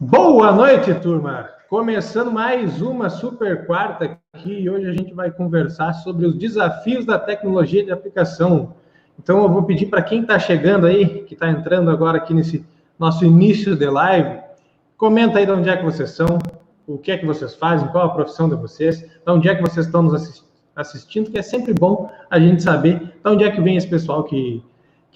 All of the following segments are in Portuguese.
Boa noite, turma! Começando mais uma super quarta aqui, e hoje a gente vai conversar sobre os desafios da tecnologia de aplicação. Então eu vou pedir para quem está chegando aí, que está entrando agora aqui nesse nosso início de live, comenta aí de onde é que vocês são, o que é que vocês fazem, qual a profissão de vocês, de onde é que vocês estão nos assistindo, que é sempre bom a gente saber de onde é que vem esse pessoal que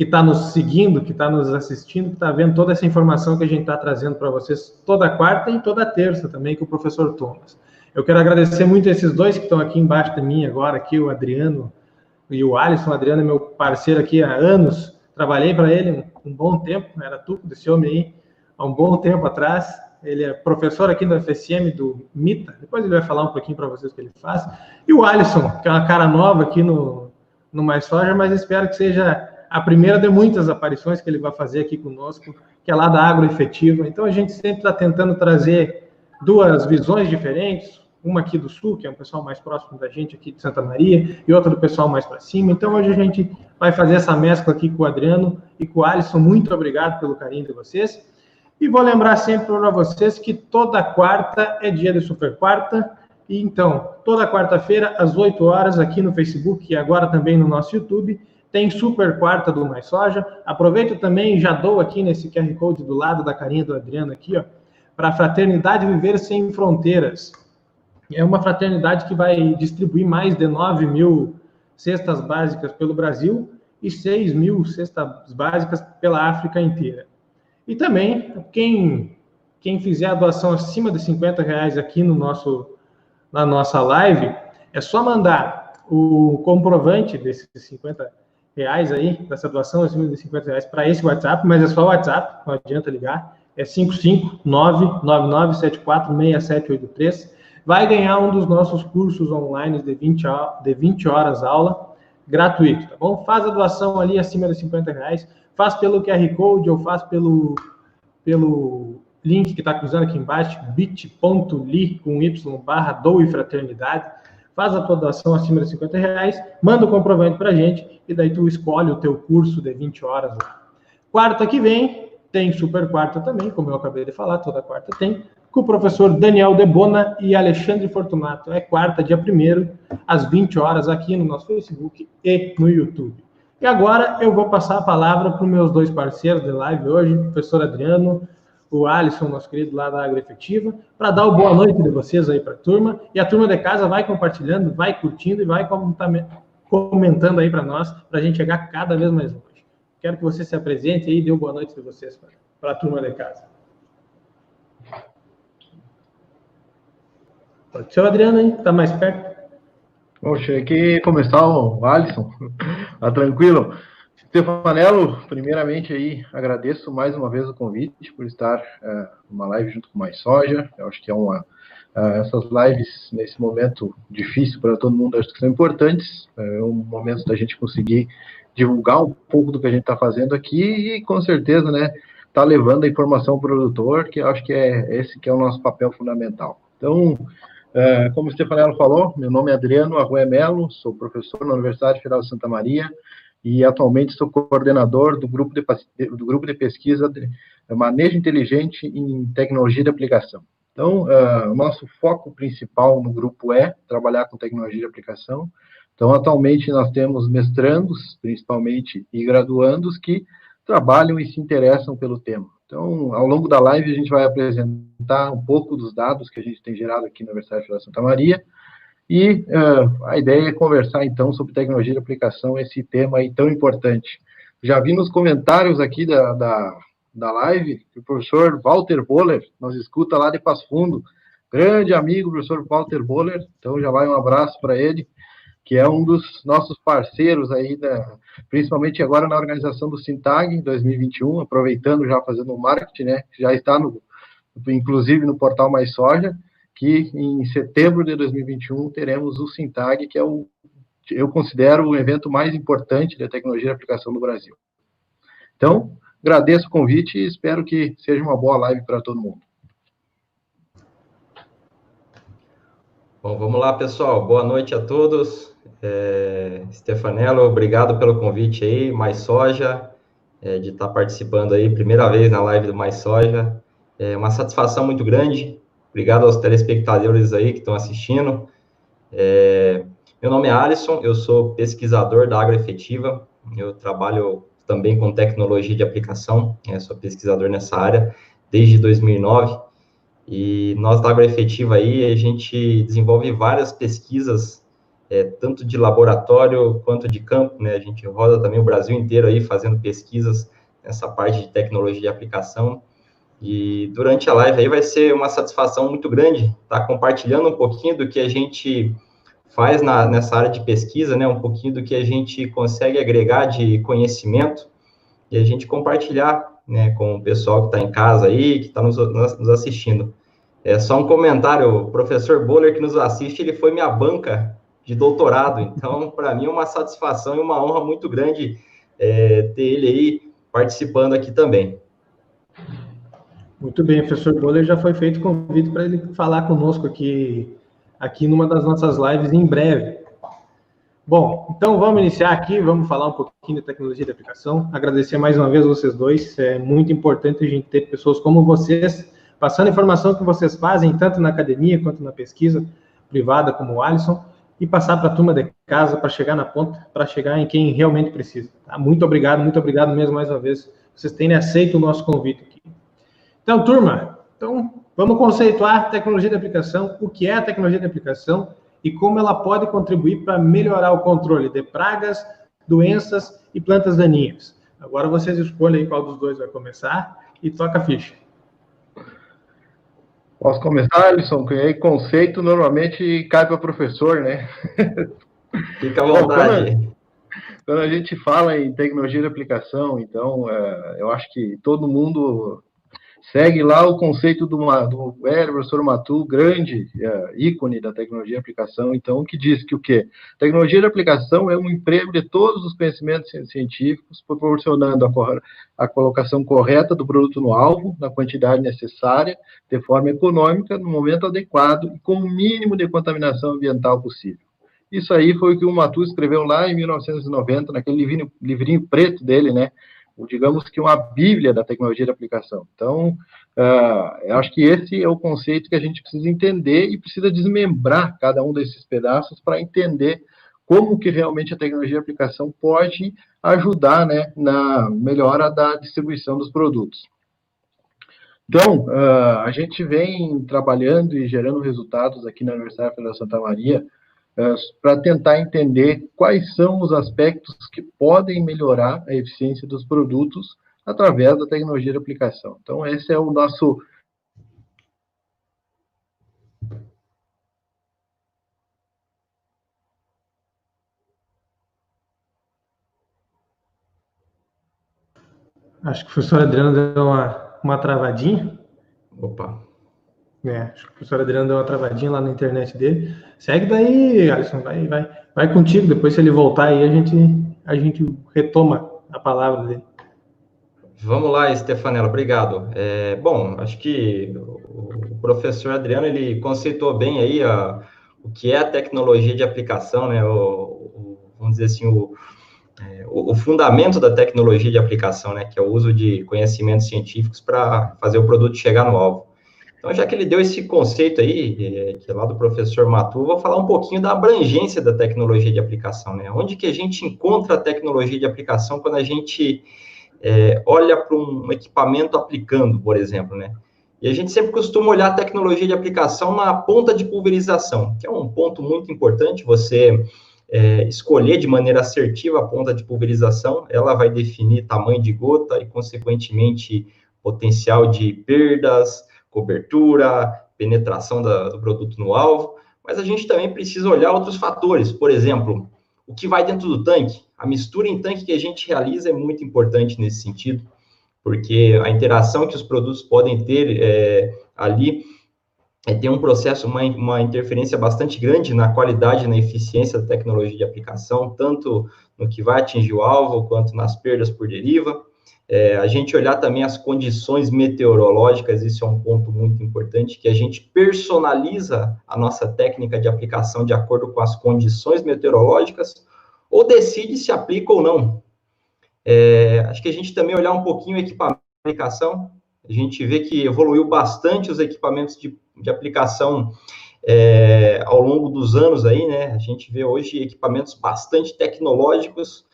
está nos seguindo, que está nos assistindo, que está vendo toda essa informação que a gente está trazendo para vocês toda quarta e toda terça também com o professor Thomas. Eu quero agradecer muito a esses dois que estão aqui embaixo de mim agora, aqui o Adriano e o Alisson. O Adriano é meu parceiro aqui há anos, trabalhei para ele um bom tempo, era tudo desse homem aí, há um bom tempo atrás. Ele é professor aqui do FSM, do MITA, depois ele vai falar um pouquinho para vocês o que ele faz. E o Alisson, que é uma cara nova aqui no Mais Soja, mas espero que seja a primeira de muitas aparições que ele vai fazer aqui conosco, que é lá da Agroefetiva. Então, a gente sempre está tentando trazer duas visões diferentes, uma aqui do Sul, que é um pessoal mais próximo da gente aqui de Santa Maria, e outra do pessoal mais para cima. Então, hoje a gente vai fazer essa mescla aqui com o Adriano e com o Alisson. Muito obrigado pelo carinho de vocês. E vou lembrar sempre para vocês que toda quarta é dia de Super Quarta. E então, toda quarta-feira, às 8 horas, aqui no Facebook e agora também no nosso YouTube, tem Super Quarta do Mais Soja. Aproveito também e já dou aqui nesse QR Code do lado da carinha do Adriano aqui, ó, para a Fraternidade Viver Sem Fronteiras. É uma fraternidade que vai distribuir mais de 9 mil cestas básicas pelo Brasil e 6 mil cestas básicas pela África inteira. E também, quem fizer a doação acima de R$50 aqui na nossa live, é só mandar o comprovante desses R$50 aí, dessa doação acima de R$50 para esse WhatsApp, mas é só o WhatsApp, não adianta ligar, é 55999746783. Vai ganhar um dos nossos cursos online de 20 horas aula, gratuito, tá bom? Faz a doação ali acima de R$50, faz pelo QR Code ou faz pelo link que está cruzando aqui embaixo, bit.ly/doe-fraternidade. Faz a tua doação acima de R$50, manda o comprovante para a gente e daí tu escolhe o teu curso de 20 horas lá. Quarta que vem tem Super Quarta também, como eu acabei de falar, toda quarta tem, com o professor Daniel Debona e Alexandre Fortunato. É quarta, dia 1º, às 20 horas, aqui no nosso Facebook e no YouTube. E agora eu vou passar a palavra para os meus dois parceiros de live hoje, o professor Adriano, o Alisson, nosso querido lá da Agroefetiva, para dar o boa noite de vocês aí para a turma. E a turma de casa vai compartilhando, vai curtindo e vai comentando aí para nós, para a gente chegar cada vez mais longe. Quero que você se apresente aí e dê o boa noite de vocês para a turma de casa. Pode ser o Adriano aí, está mais perto. Poxa, aqui começar o Alisson, tá tranquilo? Stefanello, primeiramente aí agradeço mais uma vez o convite por estar numa live junto com o Mais Soja. Eu acho que essas lives nesse momento difícil para todo mundo, acho que são importantes. É um momento da gente conseguir divulgar um pouco do que a gente está fazendo aqui e com certeza, né, tá levando a informação ao produtor, que eu acho que é esse que é o nosso papel fundamental. Então, como o Stefanello falou, meu nome é Adriano Arrué Melo, sou professor na Universidade Federal de Santa Maria e atualmente sou coordenador do grupo de pesquisa de Manejo Inteligente em Tecnologia de Aplicação. Então, o nosso foco principal no grupo é trabalhar com tecnologia de aplicação. Então, atualmente nós temos mestrandos, principalmente, e graduandos que trabalham e se interessam pelo tema. Então, ao longo da live, a gente vai apresentar um pouco dos dados que a gente tem gerado aqui na Universidade Federal de Santa Maria, e a ideia é conversar, então, sobre tecnologia de aplicação, esse tema aí tão importante. Já vi nos comentários aqui da live, que o professor Walter Boller nos escuta lá de Passo Fundo, grande amigo, professor Walter Boller, então já vai um abraço para ele, que é um dos nossos parceiros aí, principalmente agora na organização do Sintag em 2021, aproveitando já fazendo o marketing, né, que já está inclusive no portal Mais Soja, que em setembro de 2021 teremos o Sintag, que eu considero o evento mais importante da tecnologia de aplicação do Brasil. Então, agradeço o convite e espero que seja uma boa live para todo mundo. Bom, vamos lá, pessoal. Boa noite a todos. Stefanello, obrigado pelo convite aí. Mais Soja, de estar participando aí, primeira vez na live do Mais Soja. É uma satisfação muito grande. Obrigado aos telespectadores aí que estão assistindo. Meu nome é Alisson, eu sou pesquisador da Agroefetiva. Eu trabalho também com tecnologia de aplicação, sou pesquisador nessa área desde 2009. E nós da Agroefetiva aí, a gente desenvolve várias pesquisas, tanto de laboratório quanto de campo, né? A gente roda também o Brasil inteiro aí fazendo pesquisas nessa parte de tecnologia de aplicação. E durante a live aí vai ser uma satisfação muito grande estar compartilhando um pouquinho do que a gente faz nessa área de pesquisa, né? Um pouquinho do que a gente consegue agregar de conhecimento e a gente compartilhar, né, com o pessoal que está em casa aí, que está nos assistindo. Só um comentário, o professor Boller que nos assiste, ele foi minha banca de doutorado, então, para mim é uma satisfação e uma honra muito grande ter ele aí participando aqui também. Muito bem, professor Boller, já foi feito convite para ele falar conosco aqui numa das nossas lives em breve. Bom, então vamos iniciar aqui, vamos falar um pouquinho de tecnologia de aplicação. Agradecer mais uma vez vocês dois, é muito importante a gente ter pessoas como vocês, passando a informação que vocês fazem, tanto na academia quanto na pesquisa privada, como o Alisson, e passar para a turma de casa para chegar na ponta, para chegar em quem realmente precisa. Tá? Muito obrigado mesmo mais uma vez, vocês terem aceito o nosso convite aqui. Então, turma, vamos conceituar tecnologia de aplicação, o que é a tecnologia de aplicação e como ela pode contribuir para melhorar o controle de pragas, doenças e plantas daninhas. Agora vocês escolhem qual dos dois vai começar e toca a ficha. Posso começar, Alisson? Que aí conceito normalmente cai para professor, né? Fica à vontade. Bom, quando a gente fala em tecnologia de aplicação, então, eu acho que todo mundo segue lá o conceito do professor Matu, grande ícone da tecnologia de aplicação, então, que diz que o quê? Tecnologia de aplicação é um emprego de todos os conhecimentos científicos, proporcionando a colocação correta do produto no alvo, na quantidade necessária, de forma econômica, no momento adequado e com o mínimo de contaminação ambiental possível. Isso aí foi o que o Matu escreveu lá em 1990, naquele livrinho preto dele, né? Digamos que uma bíblia da tecnologia de aplicação. Então, eu acho que esse é o conceito que a gente precisa entender e precisa desmembrar cada um desses pedaços para entender como que realmente a tecnologia de aplicação pode ajudar, né, na melhora da distribuição dos produtos. Então, a gente vem trabalhando e gerando resultados aqui na Universidade Federal de Santa Maria para tentar entender quais são os aspectos que podem melhorar a eficiência dos produtos através da tecnologia de aplicação. Então, esse é o nosso... Acho que o professor Adriano deu uma travadinha. Opa. Acho que o professor Adriano deu uma travadinha lá na internet dele. Segue daí, Alisson, vai contigo. Depois, se ele voltar aí, a gente retoma a palavra dele. Vamos lá, Stefanella, obrigado. Bom, acho que o professor Adriano, ele conceituou bem aí o que é a tecnologia de aplicação, né? Vamos dizer assim, o fundamento da tecnologia de aplicação, né? Que é o uso de conhecimentos científicos para fazer o produto chegar no alvo. Então, já que ele deu esse conceito aí, que é lá do professor Matu, vou falar um pouquinho da abrangência da tecnologia de aplicação, né? Onde que a gente encontra a tecnologia de aplicação quando a gente olha para um equipamento aplicando, por exemplo, né? E a gente sempre costuma olhar a tecnologia de aplicação na ponta de pulverização, que é um ponto muito importante, você escolher de maneira assertiva a ponta de pulverização, ela vai definir tamanho de gota e, consequentemente, potencial de perdas, cobertura, penetração do produto no alvo, mas a gente também precisa olhar outros fatores, por exemplo, o que vai dentro do tanque. A mistura em tanque que a gente realiza é muito importante nesse sentido, porque a interação que os produtos podem ter ali tem um processo, uma interferência bastante grande na qualidade e na eficiência da tecnologia de aplicação, tanto no que vai atingir o alvo, quanto nas perdas por deriva. A gente olhar também as condições meteorológicas, isso é um ponto muito importante, que a gente personaliza a nossa técnica de aplicação de acordo com as condições meteorológicas, ou decide se aplica ou não. Acho que a gente também olhar um pouquinho o equipamento de aplicação, A gente vê que evoluiu bastante os equipamentos de aplicação ao longo dos anos aí, né? A gente vê hoje equipamentos bastante tecnológicos,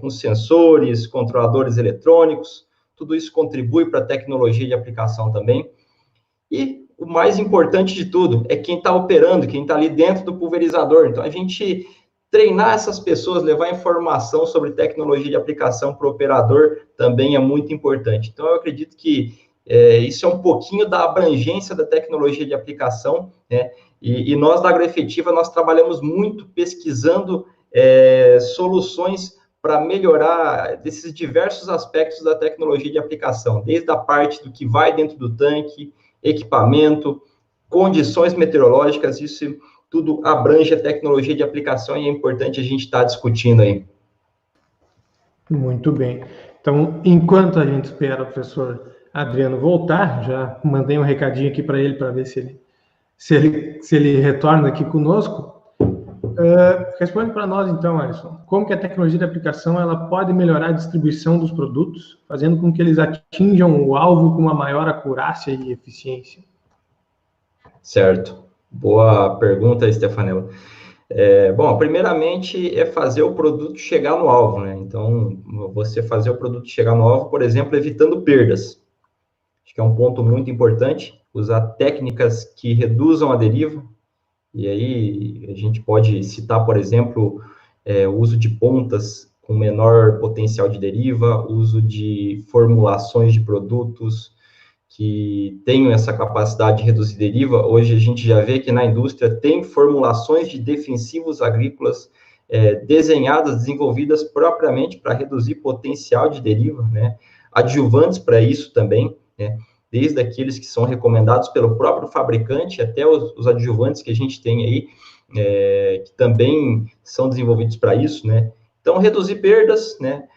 com sensores, controladores eletrônicos, tudo isso contribui para a tecnologia de aplicação também. E o mais importante de tudo é quem está operando, quem está ali dentro do pulverizador. Então, a gente treinar essas pessoas, levar informação sobre tecnologia de aplicação para o operador também é muito importante. Então, eu acredito que isso é um pouquinho da abrangência da tecnologia de aplicação, né? E nós, da Agroefetiva, nós trabalhamos muito pesquisando soluções para melhorar desses diversos aspectos da tecnologia de aplicação, desde a parte do que vai dentro do tanque, equipamento, condições meteorológicas, isso tudo abrange a tecnologia de aplicação e é importante a gente estar discutindo aí. Muito bem. Então, enquanto a gente espera o professor Adriano voltar, já mandei um recadinho aqui para ele, para ver se ele retorna aqui conosco. Responde para nós, então, Alisson, como que a tecnologia de aplicação ela pode melhorar a distribuição dos produtos, fazendo com que eles atinjam o alvo com uma maior acurácia e eficiência? Certo. Boa pergunta, Stefanella. Bom, primeiramente é fazer o produto chegar no alvo, né? Então, você fazer o produto chegar no alvo, por exemplo, evitando perdas. Acho que é um ponto muito importante, usar técnicas que reduzam a deriva. E aí a gente pode citar, por exemplo, o uso de pontas com menor potencial de deriva, uso de formulações de produtos que tenham essa capacidade de reduzir deriva. Hoje a gente já vê que na indústria tem formulações de defensivos agrícolas desenhadas, desenvolvidas propriamente para reduzir potencial de deriva, né? Adjuvantes para isso também, né? Desde aqueles que são recomendados pelo próprio fabricante, até os adjuvantes que a gente tem aí, que também são desenvolvidos para isso, né? Então, reduzir perdas, né?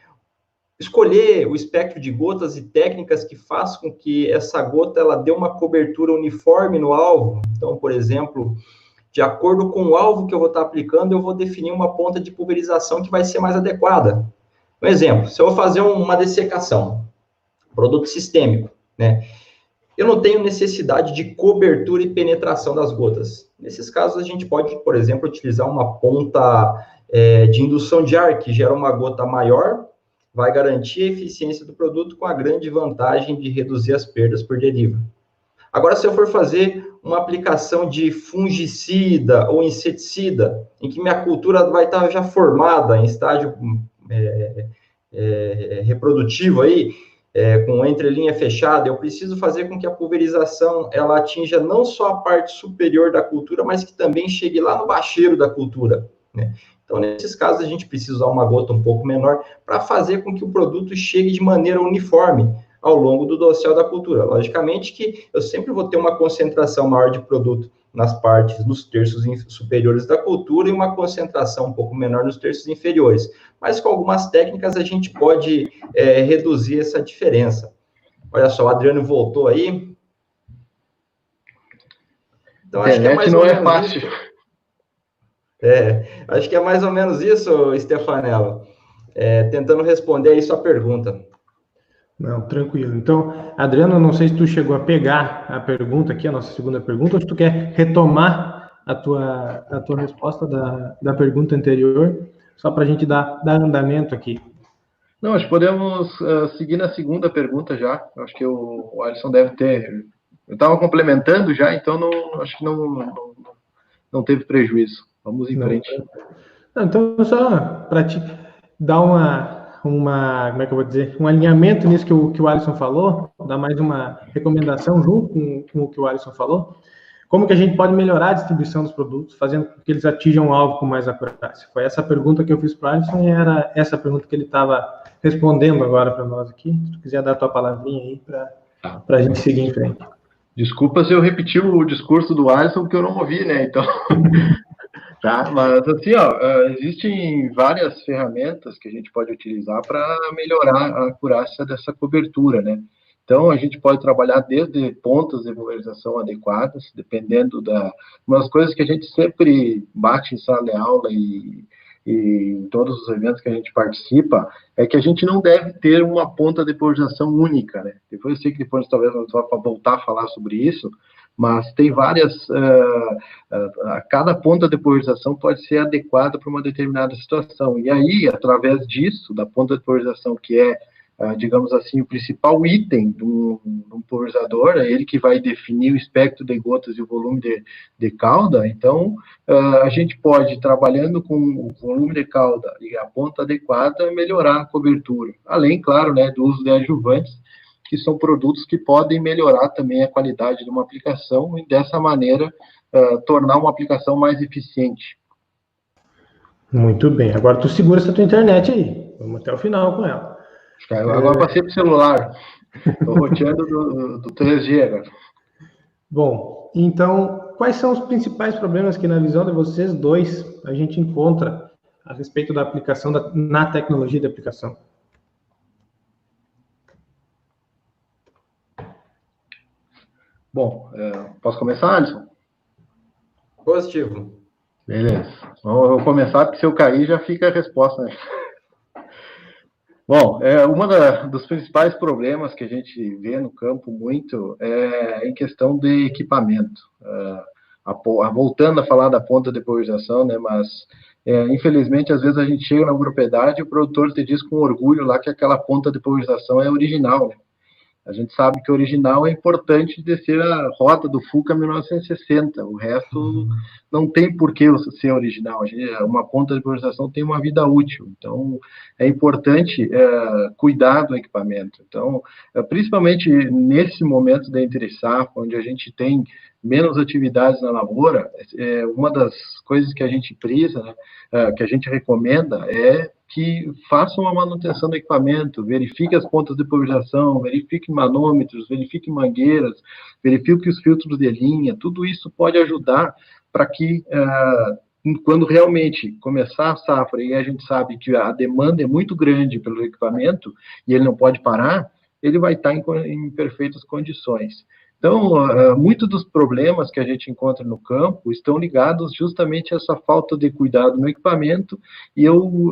Escolher o espectro de gotas e técnicas que façam com que essa gota ela dê uma cobertura uniforme no alvo. Então, por exemplo, de acordo com o alvo que eu vou estar aplicando, eu vou definir uma ponta de pulverização que vai ser mais adequada. Um exemplo, se eu vou fazer uma dessecação, produto sistêmico, né? Eu não tenho necessidade de cobertura e penetração das gotas. Nesses casos, a gente pode, por exemplo, utilizar uma ponta de indução de ar, que gera uma gota maior, vai garantir a eficiência do produto com a grande vantagem de reduzir as perdas por deriva. Agora, se eu for fazer uma aplicação de fungicida ou inseticida, em que minha cultura vai estar já formada em estágio reprodutivo aí, com entrelinha fechada, eu preciso fazer com que a pulverização ela atinja não só a parte superior da cultura, mas que também chegue lá no bacheiro da cultura, né? Então, nesses casos, a gente precisa usar uma gota um pouco menor para fazer com que o produto chegue de maneira uniforme ao longo do dossel da cultura. Logicamente que eu sempre vou ter uma concentração maior de produto nas partes, nos terços superiores da cultura e uma concentração um pouco menor nos terços inferiores. Mas com algumas técnicas a gente pode reduzir essa diferença. Olha só, o Adriano voltou aí. Então, acho que é mais ou menos fácil. Acho que é mais ou menos isso, Stefanella. Tentando responder aí sua pergunta. Não, tranquilo. Então, Adriano, não sei se tu chegou a pegar a pergunta aqui, a nossa segunda pergunta, ou se tu quer retomar a tua resposta da pergunta anterior, só para a gente dar andamento aqui. Não, acho que podemos seguir na segunda pergunta já. Acho que o Alisson deve ter... Eu estava complementando já, então acho que não teve prejuízo. Vamos em frente. Não, então, só para te dar como é que eu vou dizer, um alinhamento nisso que o Alisson falou, dar mais uma recomendação junto com o que o Alisson falou, como que a gente pode melhorar a distribuição dos produtos, fazendo com que eles atinjam o alvo com mais acurácia? Foi essa pergunta que eu fiz para o Alisson e era essa pergunta que ele estava respondendo agora para nós aqui. Se tu quiser dar a tua palavrinha aí para a gente seguir em frente. Desculpa se eu repeti o discurso do Alisson, porque eu não ouvi, né? Então... Tá, mas assim, existem várias ferramentas que a gente pode utilizar para melhorar a acurácia dessa cobertura, né? Então, a gente pode trabalhar desde pontas de pulverização adequadas, dependendo uma das coisas que a gente sempre bate em sala de aula e e em todos os eventos que a gente participa, é que a gente não deve ter uma ponta de polarização única, né? Depois eu sei que depois talvez nós vamos voltar a falar sobre isso, mas tem várias, cada ponta de polarização pode ser adequada para uma determinada situação, e aí, através disso, da ponta de polarização que é, digamos assim, o principal item de um polarizador, é ele que vai definir o espectro de gotas e o volume de cauda. Então, a gente pode, trabalhando com o volume de cauda e a ponta adequada, melhorar a cobertura. Além, claro, né, do uso de adjuvantes, que são produtos que podem melhorar também a qualidade de uma aplicação e, dessa maneira, tornar uma aplicação mais eficiente. Muito bem. Agora tu segura essa tua internet aí. Vamos até o final com ela. Agora passei para o celular. Estou roteando do 3G agora. Bom, então, quais são os principais problemas que, na visão de vocês dois, a gente encontra a respeito da aplicação na tecnologia de aplicação? Bom, posso começar, Alisson? Positivo. Beleza. Então, eu vou começar, porque se eu cair, já fica a resposta, né? Bom, dos principais problemas que a gente vê no campo muito é em questão de equipamento. Voltando a falar da ponta de polarização, né, mas infelizmente às vezes a gente chega na propriedade e o produtor te diz com orgulho lá que aquela ponta de polarização é original, né? A gente sabe que o original é importante de ser a roda do Fuca 1960, o resto não tem por que ser original. Uma ponta de polarização tem uma vida útil, então é importante cuidar do equipamento. Então, principalmente nesse momento da entre-safra, onde a gente tem menos atividades na lavoura, uma das coisas que a gente prisa, né, que a gente recomenda é que façam a manutenção do equipamento, verifique as pontas de polarização, verifique manômetros, verifique mangueiras, verifique os filtros de linha, tudo isso pode ajudar para que, quando realmente começar a safra e a gente sabe que a demanda é muito grande pelo equipamento e ele não pode parar, ele vai estar em perfeitas condições. Então, muitos dos problemas que a gente encontra no campo estão ligados justamente a essa falta de cuidado no equipamento, e eu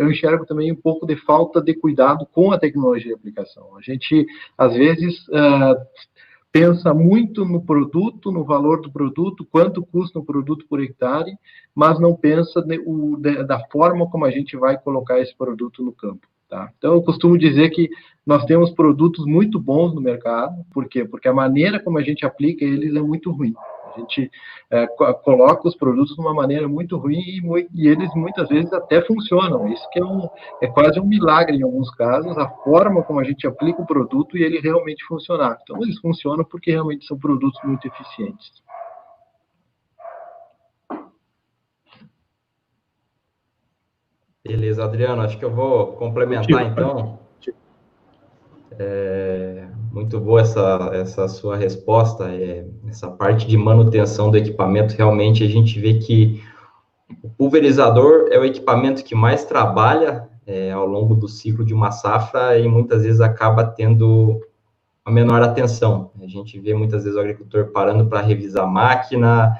enxergo também um pouco de falta de cuidado com a tecnologia de aplicação. A gente, às vezes, pensa muito no produto, no valor do produto, quanto custa um produto por hectare, mas não pensa da forma como a gente vai colocar esse produto no campo. Tá? Então, eu costumo dizer que nós temos produtos muito bons no mercado. Por quê? Porque a maneira como a gente aplica eles é muito ruim. A gente coloca os produtos de uma maneira muito ruim e eles muitas vezes até funcionam. Isso que é quase um milagre em alguns casos, a forma como a gente aplica o produto e ele realmente funcionar. Então, eles funcionam porque realmente são produtos muito eficientes. Beleza, Adriano, acho que eu vou complementar, então. Muito boa essa sua resposta, essa parte de manutenção do equipamento. Realmente a gente vê que o pulverizador é o equipamento que mais trabalha ao longo do ciclo de uma safra e muitas vezes acaba tendo a menor atenção. A gente vê muitas vezes o agricultor parando para revisar a máquina,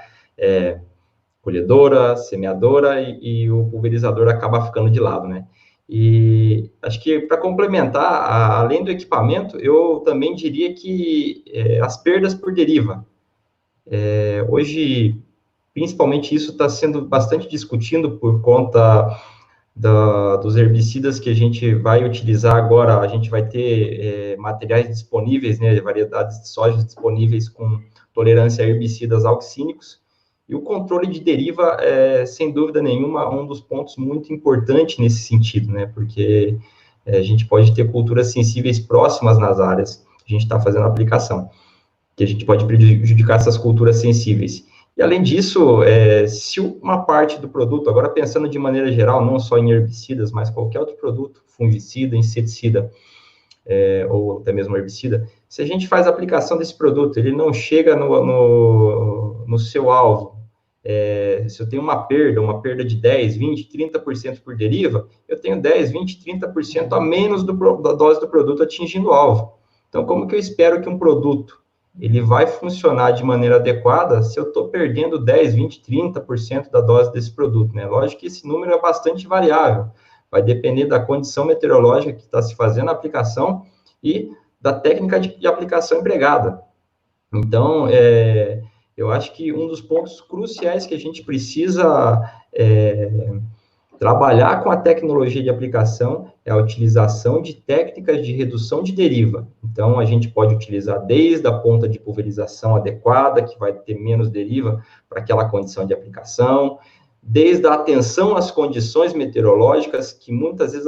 colhedora, semeadora, e o pulverizador acaba ficando de lado, né? E acho que, para complementar, além do equipamento, eu também diria que as perdas por deriva. Hoje, principalmente, isso está sendo bastante discutido por conta dos herbicidas que a gente vai utilizar agora. A gente vai ter materiais disponíveis, né, variedades de soja disponíveis com tolerância a herbicidas auxínicos. E o controle de deriva é, sem dúvida nenhuma, um dos pontos muito importantes nesse sentido, né? Porque a gente pode ter culturas sensíveis próximas nas áreas que a gente está fazendo a aplicação, que a gente pode prejudicar essas culturas sensíveis. E, além disso, se uma parte do produto, agora pensando de maneira geral, não só em herbicidas, mas qualquer outro produto, fungicida, inseticida, ou até mesmo herbicida, se a gente faz a aplicação desse produto, ele não chega no seu alvo, se eu tenho uma perda de 10, 20, 30% por deriva, eu tenho 10, 20, 30% a menos da dose do produto atingindo o alvo. Então, como que eu espero que um produto ele vai funcionar de maneira adequada se eu estou perdendo 10, 20, 30% da dose desse produto, né? Lógico que esse número é bastante variável, vai depender da condição meteorológica que está se fazendo a aplicação e da técnica de aplicação empregada. Então, eu acho que um dos pontos cruciais que a gente precisa trabalhar com a tecnologia de aplicação é a utilização de técnicas de redução de deriva. Então, a gente pode utilizar desde a ponta de pulverização adequada, que vai ter menos deriva para aquela condição de aplicação, desde a atenção às condições meteorológicas, que muitas vezes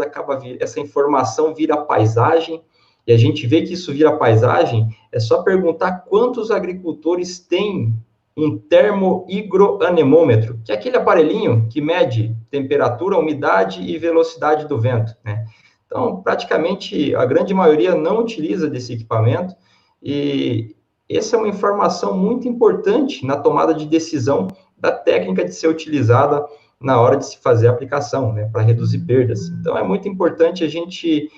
essa informação vira paisagem, e a gente vê que isso vira paisagem, é só perguntar quantos agricultores têm um termohigroanemômetro, que é aquele aparelhinho que mede temperatura, umidade e velocidade do vento, né? Então, praticamente, a grande maioria não utiliza desse equipamento, e essa é uma informação muito importante na tomada de decisão da técnica de ser utilizada na hora de se fazer a aplicação, né, para reduzir perdas. Então, é muito importante a gente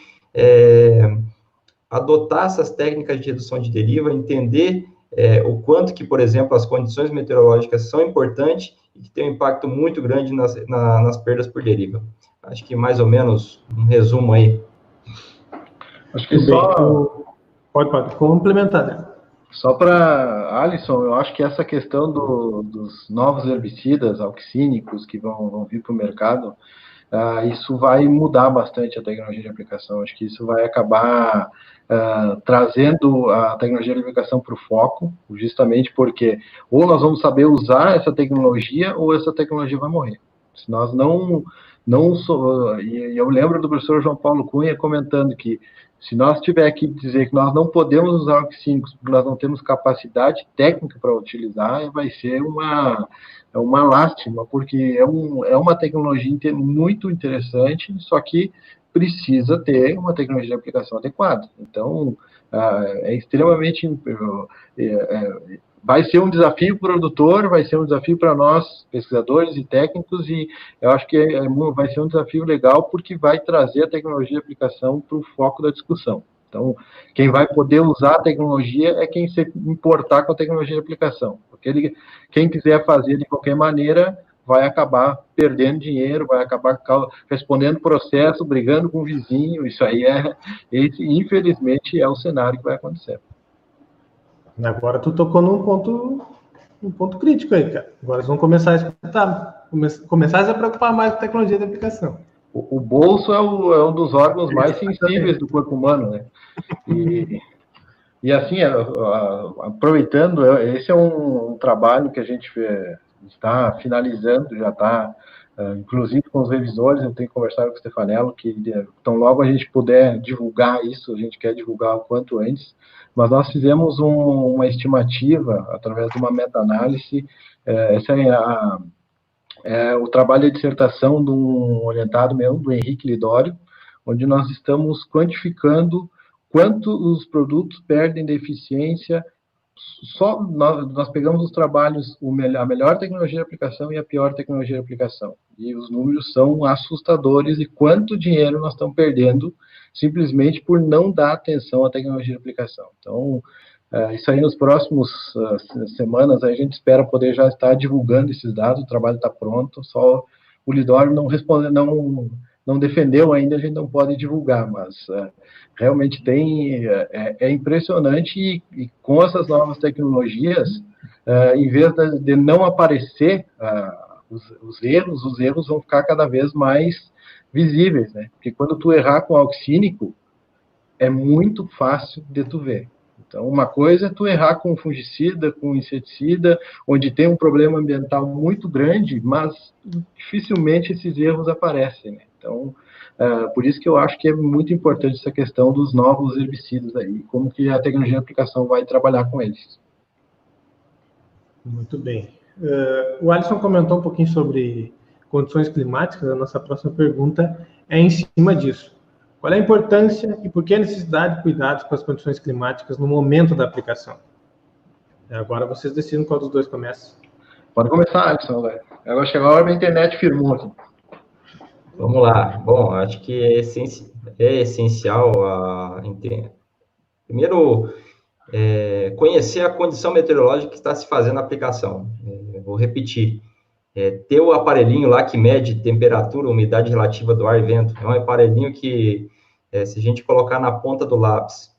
adotar essas técnicas de redução de deriva, entender o quanto que, por exemplo, as condições meteorológicas são importantes e que tem um impacto muito grande nas perdas por deriva. Acho que mais ou menos um resumo aí. Acho que só... Pode complementar, né? Só para Alisson, eu acho que essa questão dos novos herbicidas auxínicos que vão vir para o mercado, isso vai mudar bastante a tecnologia de aplicação. Acho que isso vai acabar trazendo a tecnologia de aplicação para o foco, justamente porque ou nós vamos saber usar essa tecnologia ou essa tecnologia vai morrer. Se nós e eu lembro do professor João Paulo Cunha comentando que se nós tiver que dizer que nós não podemos usar auxínicos porque nós não temos capacidade técnica para utilizar, vai ser uma lástima, porque é uma tecnologia muito interessante, só que precisa ter uma tecnologia de aplicação adequada. Então, é extremamente... vai ser um desafio para o produtor, vai ser um desafio para nós, pesquisadores e técnicos, e eu acho que vai ser um desafio legal, porque vai trazer a tecnologia de aplicação para o foco da discussão. Então, quem vai poder usar a tecnologia é quem se importar com a tecnologia de aplicação. Porque quem quiser fazer de qualquer maneira vai acabar perdendo dinheiro, vai acabar respondendo processo, brigando com o vizinho. Isso aí infelizmente, é o cenário que vai acontecer. Agora tu tocou num ponto crítico aí, cara. Agora eles vão começar a escutar, começar a se preocupar mais com a tecnologia de aplicação. O bolso é um dos órgãos mais sensíveis do corpo humano, né? E assim, aproveitando, esse é um trabalho que a gente está finalizando, já está, inclusive com os revisores, eu tenho conversado com o Stefanello, que então logo a gente puder divulgar isso, a gente quer divulgar o quanto antes, mas nós fizemos uma estimativa, através de uma meta-análise, essa é o trabalho de dissertação de um orientado meu, do Henrique Lidório, onde nós estamos quantificando quanto os produtos perdem de eficiência. Só nós pegamos os trabalhos, a melhor tecnologia de aplicação e a pior tecnologia de aplicação. E os números são assustadores e quanto dinheiro nós estamos perdendo simplesmente por não dar atenção à tecnologia de aplicação. Então, isso aí nos próximos semanas a gente espera poder já estar divulgando esses dados, o trabalho está pronto, só o Lidório não defendeu ainda, a gente não pode divulgar, mas realmente é impressionante e com essas novas tecnologias, em vez de não aparecer os erros vão ficar cada vez mais visíveis, né? Porque quando tu errar com auxínico, é muito fácil de tu ver. Então, uma coisa é tu errar com fungicida, com inseticida, onde tem um problema ambiental muito grande, mas dificilmente esses erros aparecem, né? Então, por isso que eu acho que é muito importante essa questão dos novos herbicidas aí, como que a tecnologia de aplicação vai trabalhar com eles. Muito bem. O Alisson comentou um pouquinho sobre condições climáticas, a nossa próxima pergunta é em cima disso. Qual é a importância e por que a necessidade de cuidados com as condições climáticas no momento da aplicação? Agora vocês decidem qual dos dois começa. Pode começar, Alisson. Agora chegou a hora da internet firmou aqui. Vamos lá. Bom, acho que é essencial entender. Primeiro, conhecer a condição meteorológica que está se fazendo na aplicação. Vou repetir. Ter o aparelhinho lá que mede temperatura, umidade relativa do ar e vento. É um aparelhinho que, se a gente colocar na ponta do lápis,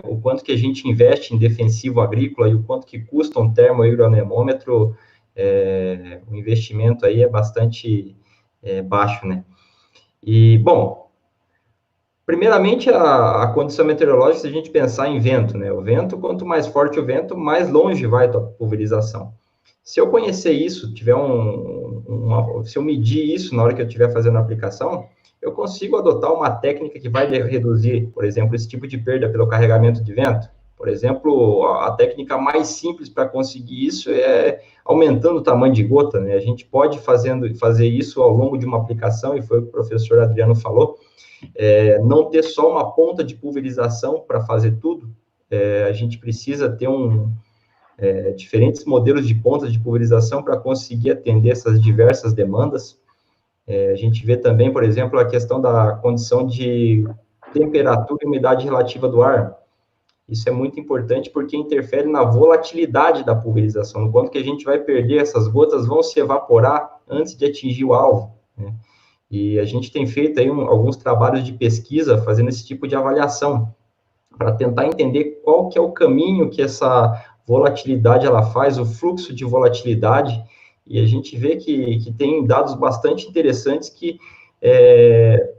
o quanto que a gente investe em defensivo agrícola e o quanto que custa um termohidroanemômetro, o investimento aí é bastante baixo, né? E, bom, primeiramente, a condição meteorológica, se a gente pensar em vento, né? O vento, quanto mais forte o vento, mais longe vai a tua pulverização. Se eu conhecer isso, se eu medir isso na hora que eu estiver fazendo a aplicação, eu consigo adotar uma técnica que vai reduzir, por exemplo, esse tipo de perda pelo carregamento de vento. Por exemplo, a técnica mais simples para conseguir isso é aumentando o tamanho de gota, né? A gente pode fazer isso ao longo de uma aplicação, e foi o que o professor Adriano falou, não ter só uma ponta de pulverização para fazer tudo, a gente precisa ter diferentes modelos de pontas de pulverização para conseguir atender essas diversas demandas. A gente vê também, por exemplo, a questão da condição de temperatura e umidade relativa do ar. Isso é muito importante porque interfere na volatilidade da pulverização, no quanto que a gente vai perder, essas gotas vão se evaporar antes de atingir o alvo, né? E a gente tem feito aí alguns trabalhos de pesquisa fazendo esse tipo de avaliação, para tentar entender qual que é o caminho que essa volatilidade ela faz, o fluxo de volatilidade, e a gente vê que tem dados bastante interessantes que,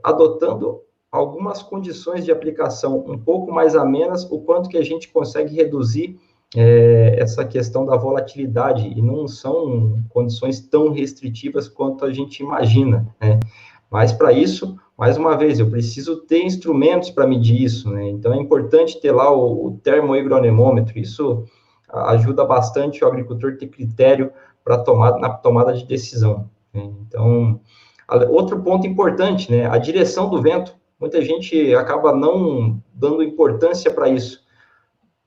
adotando algumas condições de aplicação um pouco mais amenas, o quanto que a gente consegue reduzir essa questão da volatilidade, e não são condições tão restritivas quanto a gente imagina, né? Mas, para isso, mais uma vez, eu preciso ter instrumentos para medir isso, né? Então, é importante ter lá o termohidroanemômetro. Isso ajuda bastante o agricultor a ter critério na tomada de decisão, né? Então, outro ponto importante, né? A direção do vento. Muita gente acaba não dando importância para isso.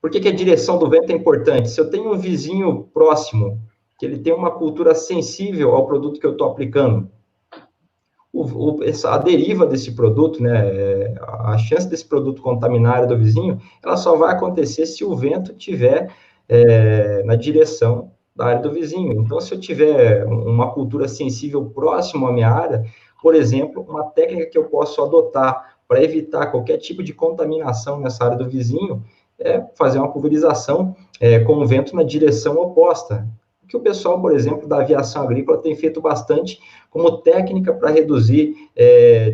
Por que a direção do vento é importante? Se eu tenho um vizinho próximo, que ele tem uma cultura sensível ao produto que eu estou aplicando, a deriva desse produto, né, a chance desse produto contaminar a área do vizinho, ela só vai acontecer se o vento estiver na direção da área do vizinho. Então, se eu tiver uma cultura sensível próximo à minha área, por exemplo, uma técnica que eu posso adotar para evitar qualquer tipo de contaminação nessa área do vizinho é fazer uma pulverização com o vento na direção oposta. Que o pessoal, por exemplo, da aviação agrícola tem feito bastante como técnica para reduzir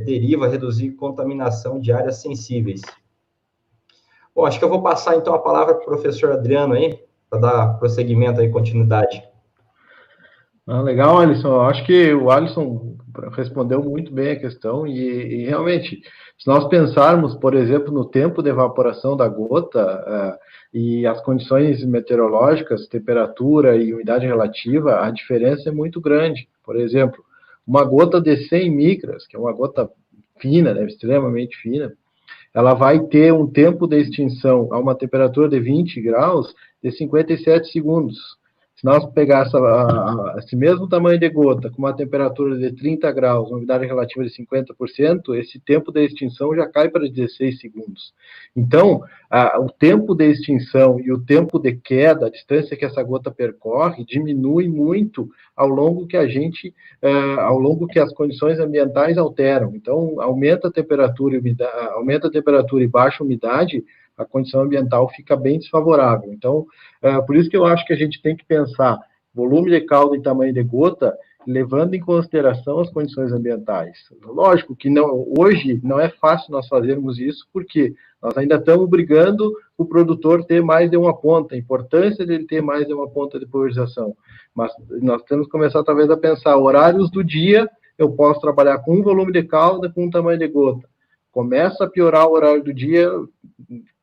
deriva, reduzir contaminação de áreas sensíveis. Bom, acho que eu vou passar, então, a palavra para o professor Adriano aí, para dar prosseguimento aí, continuidade. Legal, Alisson. Eu acho que o Alisson respondeu muito bem a questão e realmente, se nós pensarmos, por exemplo, no tempo de evaporação da gota e as condições meteorológicas, temperatura e umidade relativa, a diferença é muito grande. Por exemplo, uma gota de 100 micras, que é uma gota fina, né, extremamente fina, ela vai ter um tempo de extinção a uma temperatura de 20 graus de 57 segundos. Se nós pegarmos esse mesmo tamanho de gota com uma temperatura de 30 graus, uma umidade relativa de 50%, esse tempo de extinção já cai para 16 segundos. Então, o tempo de extinção e o tempo de queda, a distância que essa gota percorre, diminui muito ao longo que as condições ambientais alteram. Então, aumenta a temperatura e baixa a umidade, a condição ambiental fica bem desfavorável. Então, por isso que eu acho que a gente tem que pensar volume de caldo e tamanho de gota, levando em consideração as condições ambientais. Lógico que hoje não é fácil nós fazermos isso, porque nós ainda estamos brigando o produtor ter mais de uma ponta, a importância dele ter mais de uma ponta de pulverização. Mas nós temos que começar, talvez, a pensar horários do dia, eu posso trabalhar com um volume de calda, com um tamanho de gota. Começa a piorar o horário do dia,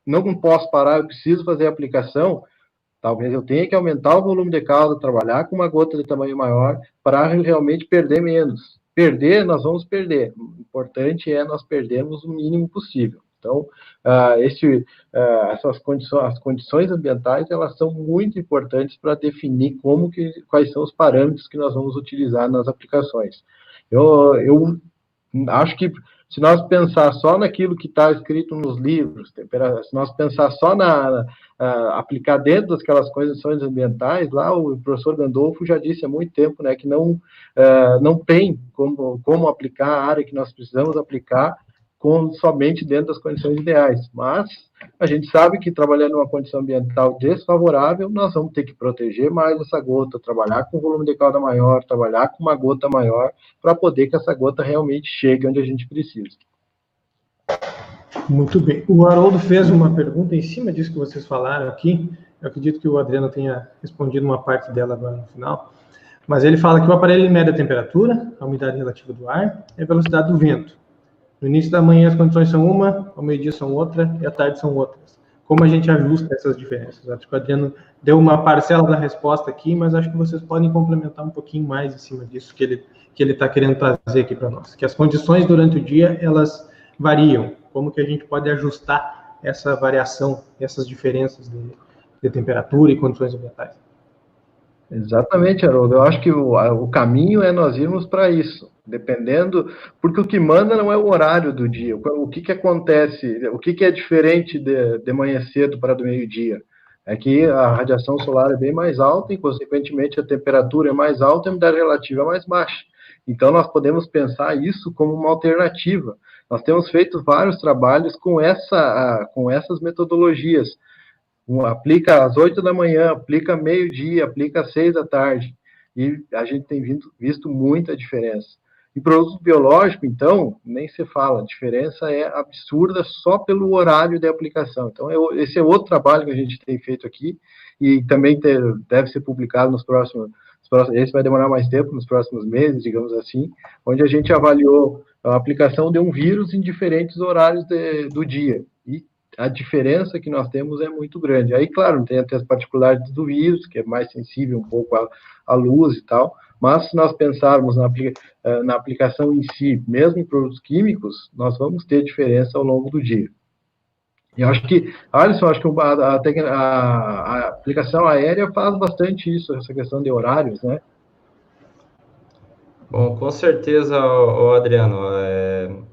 não posso parar, eu preciso fazer a aplicação, talvez eu tenha que aumentar o volume de calda, trabalhar com uma gota de tamanho maior, para realmente perder menos. Perder, nós vamos perder. O importante é nós perdermos o mínimo possível. Então, as condições ambientais, elas são muito importantes para definir quais são os parâmetros que nós vamos utilizar nas aplicações. Eu acho que Se nós pensar só naquilo que está escrito nos livros, se nós pensar só aplicar dentro daquelas condições ambientais, lá o professor Gandolfo já disse há muito tempo, né, que não tem como aplicar a área que nós precisamos aplicar somente dentro das condições ideais. Mas a gente sabe que trabalhando numa condição ambiental desfavorável, nós vamos ter que proteger mais essa gota, trabalhar com volume de cauda maior, trabalhar com uma gota maior, para poder que essa gota realmente chegue onde a gente precisa. Muito bem. O Haroldo fez uma pergunta em cima disso que vocês falaram aqui. Eu acredito que o Adriano tenha respondido uma parte dela agora no final. Mas ele fala que o aparelho mede a temperatura, a umidade relativa do ar e a velocidade do vento. No início da manhã as condições são uma, ao meio-dia são outra e à tarde são outras. Como a gente ajusta essas diferenças? Acho que o Adriano deu uma parcela da resposta aqui, mas acho que vocês podem complementar um pouquinho mais em cima disso que ele está querendo trazer aqui para nós. Que as condições durante o dia, elas variam. Como que a gente pode ajustar essa variação, essas diferenças de temperatura e condições ambientais? Exatamente, Haroldo. Eu acho que o caminho é nós irmos para isso, dependendo, porque o que manda não é o horário do dia. O que acontece, o que é diferente de manhã cedo para do meio-dia? É que a radiação solar é bem mais alta e, consequentemente, a temperatura é mais alta e a umidade relativa é mais baixa. Então, nós podemos pensar isso como uma alternativa. Nós temos feito vários trabalhos com essas metodologias. Aplica às 8 da manhã, aplica meio-dia, aplica às 6 da tarde. E a gente tem visto muita diferença. E produto biológico, então, nem se fala. A diferença é absurda só pelo horário de aplicação. Então, esse é outro trabalho que a gente tem feito aqui e também deve ser publicado nos próximos. Esse vai demorar mais tempo, nos próximos meses, digamos assim, onde a gente avaliou a aplicação de um vírus em diferentes horários do dia. E a diferença que nós temos é muito grande. Aí, claro, tem até as particularidades do vírus, que é mais sensível um pouco à luz e tal, mas se nós pensarmos na aplicação em si, mesmo em produtos químicos, nós vamos ter diferença ao longo do dia. E eu acho que, Alisson, acho que a aplicação aérea faz bastante isso, essa questão de horários, né? Bom, com certeza, Adriano,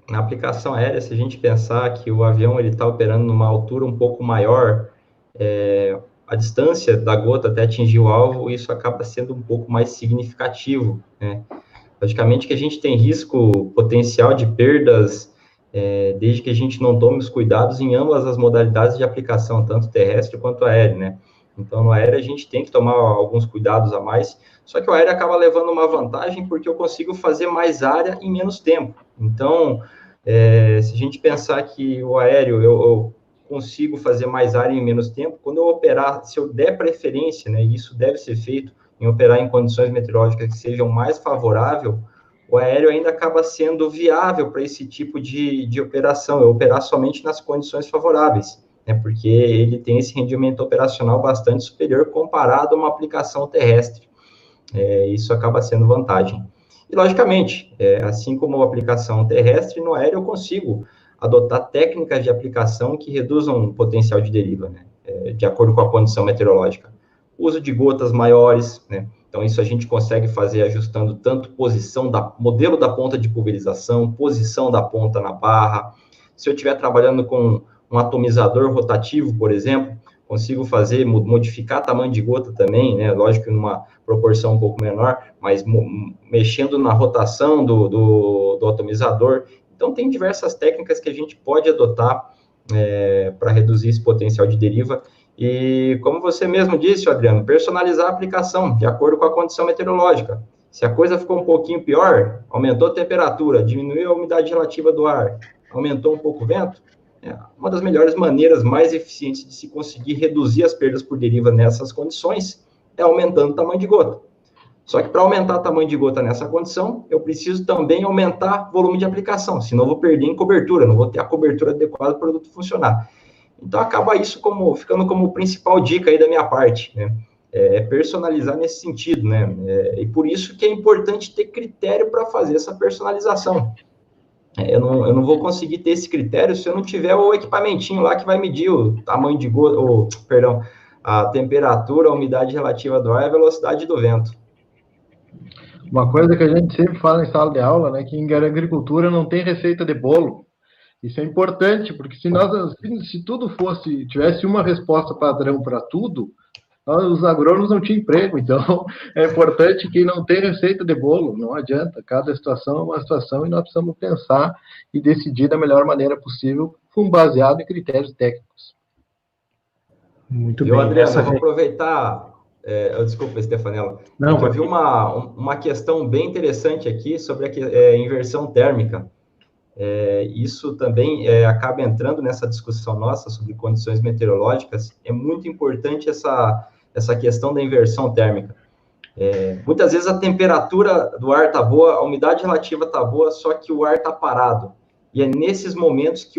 na aplicação aérea, se a gente pensar que o avião está operando numa altura um pouco maior, a distância da gota até atingir o alvo, isso acaba sendo um pouco mais significativo, né? Logicamente que a gente tem risco potencial de perdas, desde que a gente não tome os cuidados em ambas as modalidades de aplicação, tanto terrestre quanto aérea, né? Então, no aéreo a gente tem que tomar alguns cuidados a mais, só que o aéreo acaba levando uma vantagem porque eu consigo fazer mais área em menos tempo. Então, se a gente pensar que o aéreo eu consigo fazer mais área em menos tempo, quando eu operar, se eu der preferência, né, e isso deve ser feito, em operar em condições meteorológicas que sejam mais favoráveis, o aéreo ainda acaba sendo viável para esse tipo de operação, eu operar somente nas condições favoráveis, né, porque ele tem esse rendimento operacional bastante superior comparado a uma aplicação terrestre. Isso acaba sendo vantagem. E, logicamente, assim como a aplicação terrestre, no aéreo eu consigo adotar técnicas de aplicação que reduzam o potencial de deriva, né, de acordo com a condição meteorológica. Uso de gotas maiores, né, então isso a gente consegue fazer ajustando tanto modelo da ponta de pulverização, posição da ponta na barra. Se eu estiver trabalhando com um atomizador rotativo, por exemplo, consigo modificar tamanho de gota também, né, lógico que numa proporção um pouco menor, mas mexendo na rotação do atomizador. Então, tem diversas técnicas que a gente pode adotar para reduzir esse potencial de deriva. E, como você mesmo disse, Adriano, personalizar a aplicação de acordo com a condição meteorológica. Se a coisa ficou um pouquinho pior, aumentou a temperatura, diminuiu a umidade relativa do ar, aumentou um pouco o vento, uma das melhores maneiras mais eficientes de se conseguir reduzir as perdas por deriva nessas condições é aumentando o tamanho de gota. Só que para aumentar o tamanho de gota nessa condição, eu preciso também aumentar o volume de aplicação, senão eu vou perder em cobertura, não vou ter a cobertura adequada para o produto funcionar. Então, acaba isso ficando como principal dica aí da minha parte, né? Personalizar nesse sentido, né? E por isso que é importante ter critério para fazer essa personalização. Eu não vou conseguir ter esse critério se eu não tiver o equipamentinho lá que vai medir o tamanho de gota, a temperatura, a umidade relativa do ar e a velocidade do vento. Uma coisa que a gente sempre fala em sala de aula, né, que em agricultura não tem receita de bolo. Isso é importante, porque se tudo tivesse uma resposta padrão para tudo, os agrônomos não tinham emprego. Então, é importante que não tem receita de bolo, não adianta. Cada situação é uma situação e nós precisamos pensar e decidir da melhor maneira possível, baseado em critérios técnicos. Muito Eu, bem. Adriano, eu vou aproveitar. Desculpa, Stefanella. Não, Eu vi uma questão bem interessante aqui sobre a inversão térmica. Isso também acaba entrando nessa discussão nossa sobre condições meteorológicas. É muito importante essa questão da inversão térmica. Muitas vezes a temperatura do ar está boa, a umidade relativa está boa, só que o ar está parado. E é nesses momentos que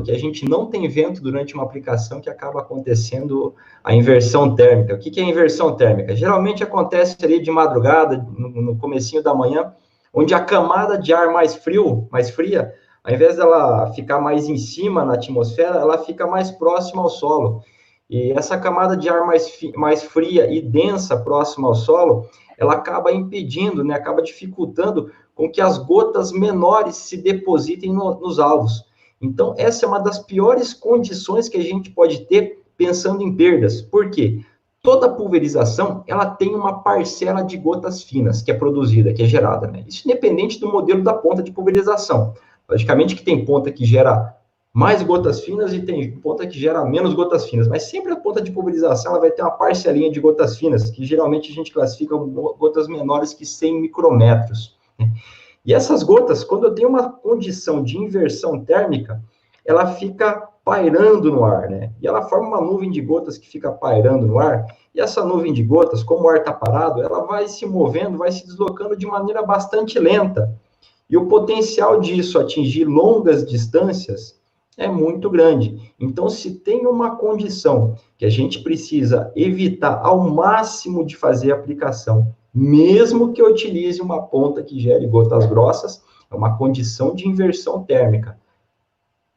que a gente não tem vento durante uma aplicação, que acaba acontecendo a inversão térmica. O que é a inversão térmica? Geralmente acontece ali de madrugada, no comecinho da manhã, onde a camada de ar mais fria, ao invés dela ficar mais em cima na atmosfera, ela fica mais próxima ao solo. E essa camada de ar mais fria e densa próxima ao solo, ela acaba impedindo, né, acaba dificultando com que as gotas menores se depositem nos alvos. Então, essa é uma das piores condições que a gente pode ter pensando em perdas. Por quê? Toda pulverização, ela tem uma parcela de gotas finas que é produzida, que é gerada, né? Isso independente do modelo da ponta de pulverização. Logicamente que tem ponta que gera mais gotas finas e tem ponta que gera menos gotas finas, mas sempre a ponta de pulverização ela vai ter uma parcelinha de gotas finas, que geralmente a gente classifica como gotas menores que 100 micrômetros. E essas gotas, quando eu tenho uma condição de inversão térmica, ela fica pairando no ar, né? E ela forma uma nuvem de gotas que fica pairando no ar, e essa nuvem de gotas, como o ar está parado, ela vai se movendo, vai se deslocando de maneira bastante lenta. E o potencial disso atingir longas distâncias é muito grande. Então, se tem uma condição que a gente precisa evitar ao máximo de fazer a aplicação, mesmo que eu utilize uma ponta que gere gotas grossas, é uma condição de inversão térmica.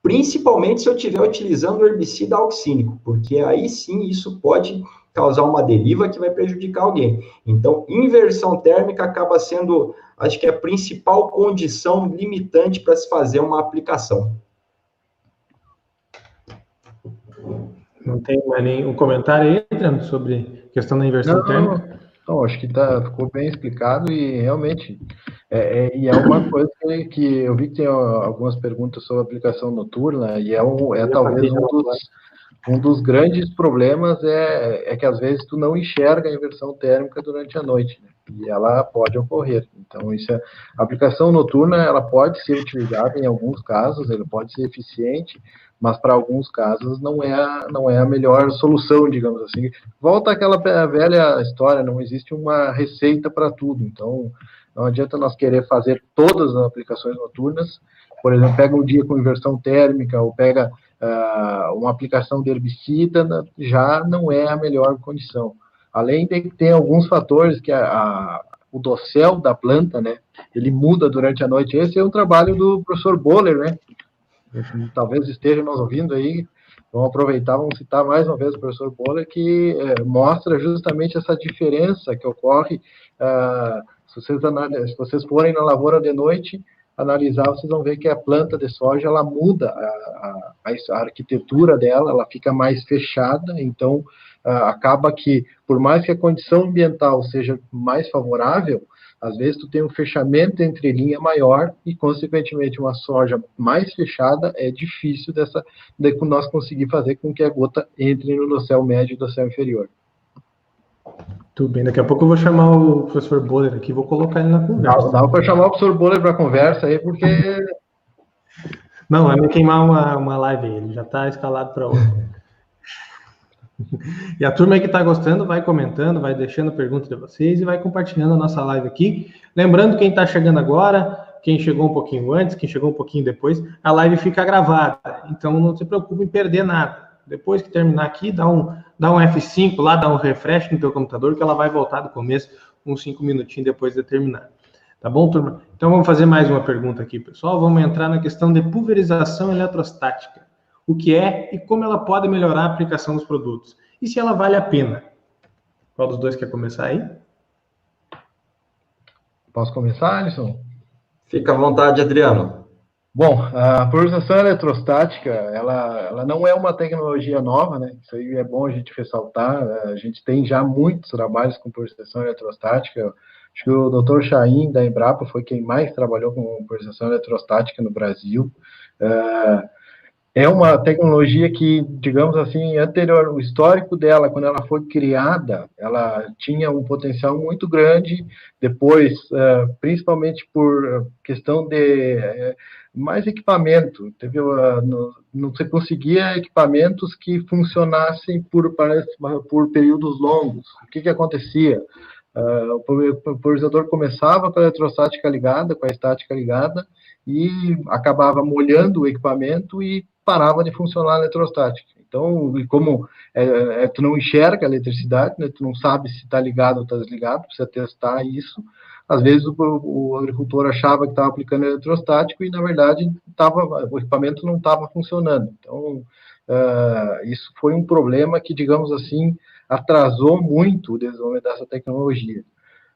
Principalmente se eu estiver utilizando o herbicida auxínico, porque aí sim isso pode causar uma deriva que vai prejudicar alguém. Então, inversão térmica acaba sendo, acho que a principal condição limitante para se fazer uma aplicação. Não tem mais nenhum comentário aí, Adriano, sobre a questão da inversão térmica? Não, acho que ficou bem explicado e realmente é uma coisa que eu vi que tem algumas perguntas sobre aplicação noturna e talvez um dos grandes problemas é que às vezes tu não enxerga a inversão térmica durante a noite, né? E ela pode ocorrer. Então, a aplicação noturna ela pode ser utilizada em alguns casos, ela pode ser eficiente, mas para alguns casos não é a melhor solução, digamos assim. Volta àquela velha história, não existe uma receita para tudo, então não adianta nós querer fazer todas as aplicações noturnas, por exemplo, pega um dia com inversão térmica ou pega uma aplicação de herbicida, já não é a melhor condição. Além de que tem alguns fatores que o dossel da planta, né, ele muda durante a noite. Esse é um trabalho do professor Boller, né, talvez esteja nos ouvindo aí, vamos aproveitar, vamos citar mais uma vez o professor Boller, que mostra justamente essa diferença que ocorre, se vocês forem na lavoura de noite, analisar, vocês vão ver que a planta de soja, ela muda a arquitetura dela, ela fica mais fechada, então acaba que, por mais que a condição ambiental seja mais favorável, às vezes tu tem um fechamento entre linha maior e, consequentemente, uma soja mais fechada, é difícil de nós conseguir fazer com que a gota entre no dossel médio e no dossel inferior. Tudo bem, daqui a pouco eu vou chamar o professor Boller aqui, vou colocar ele na conversa. Dá para chamar o professor Boller para a conversa aí, porque... Não, vai me queimar uma live aí, ele já está escalado para outra. E a turma aí que está gostando, vai comentando, vai deixando perguntas de vocês e vai compartilhando a nossa live aqui. Lembrando, quem está chegando agora, quem chegou um pouquinho antes, quem chegou um pouquinho depois, a live fica gravada, então não se preocupe em perder nada. Depois que terminar aqui, dá um F5 lá, dá um refresh no teu computador, que ela vai voltar do começo, uns 5 minutinhos depois de terminar. Tá bom, turma? Então vamos fazer mais uma pergunta aqui, pessoal. Vamos entrar na questão de pulverização eletrostática. O que é e como ela pode melhorar a aplicação dos produtos. E se ela vale a pena. Qual dos dois quer começar aí? Posso começar, Alisson? Fica à vontade, Adriano. Bom, a pulverização eletrostática, ela não é uma tecnologia nova, né? Isso aí é bom a gente ressaltar. A gente tem já muitos trabalhos com pulverização eletrostática. Acho que o Dr. Chaim, da Embrapa, foi quem mais trabalhou com pulverização eletrostática no Brasil. É uma tecnologia que, digamos assim, anterior, o histórico dela, quando ela foi criada, ela tinha um potencial muito grande. Depois, principalmente por questão de mais equipamento, teve, não se conseguia equipamentos que funcionassem por períodos longos. O que acontecia? O pulverizador começava com a eletrostática ligada, com a estática ligada, e acabava molhando o equipamento e parava de funcionar a eletrostática. Então, como tu não enxerga a eletricidade, né, tu não sabe se está ligado ou está desligado, precisa testar isso. Às vezes o agricultor achava que estava aplicando eletrostático e, na verdade, o equipamento não estava funcionando. Então, isso foi um problema que, digamos assim, atrasou muito o desenvolvimento dessa tecnologia.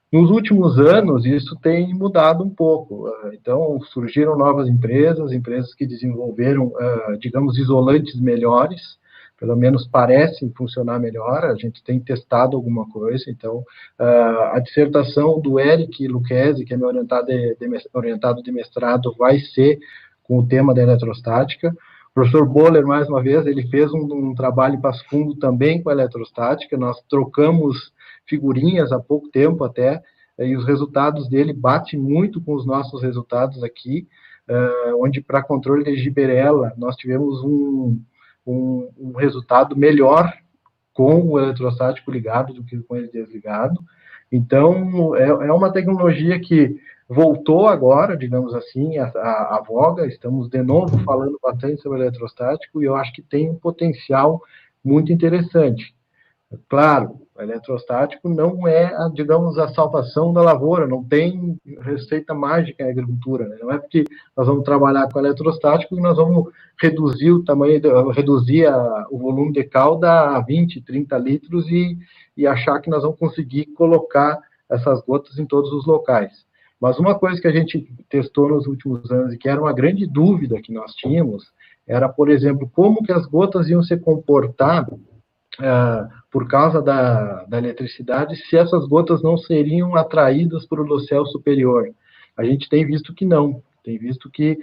Nos últimos anos, isso tem mudado um pouco. Então, surgiram novas empresas que desenvolveram, digamos, isolantes melhores, pelo menos parecem funcionar melhor. A gente tem testado alguma coisa. Então, a dissertação do Eric Lucchesi, que é meu orientado de mestrado, vai ser com o tema da eletrostática. O professor Boller, mais uma vez, ele fez um trabalho passo fundo também com a eletrostática. Nós trocamos figurinhas há pouco tempo até, e os resultados dele batem muito com os nossos resultados aqui, onde para controle de giberela nós tivemos um resultado melhor com o eletrostático ligado do que com ele desligado. Então, é uma tecnologia que voltou agora, digamos assim, a voga. Estamos de novo falando bastante sobre eletrostático e eu acho que tem um potencial muito interessante. Claro, o eletrostático não é, digamos, a salvação da lavoura, não tem receita mágica em agricultura, né? Não é porque nós vamos trabalhar com eletrostático que nós vamos reduzir o tamanho, o volume de calda a 20, 30 litros e achar que nós vamos conseguir colocar essas gotas em todos os locais. Mas uma coisa que a gente testou nos últimos anos e que era uma grande dúvida que nós tínhamos era, por exemplo, como que as gotas iam se comportar por causa da eletricidade, se essas gotas não seriam atraídas para o dossel superior. A gente tem visto que não, tem visto que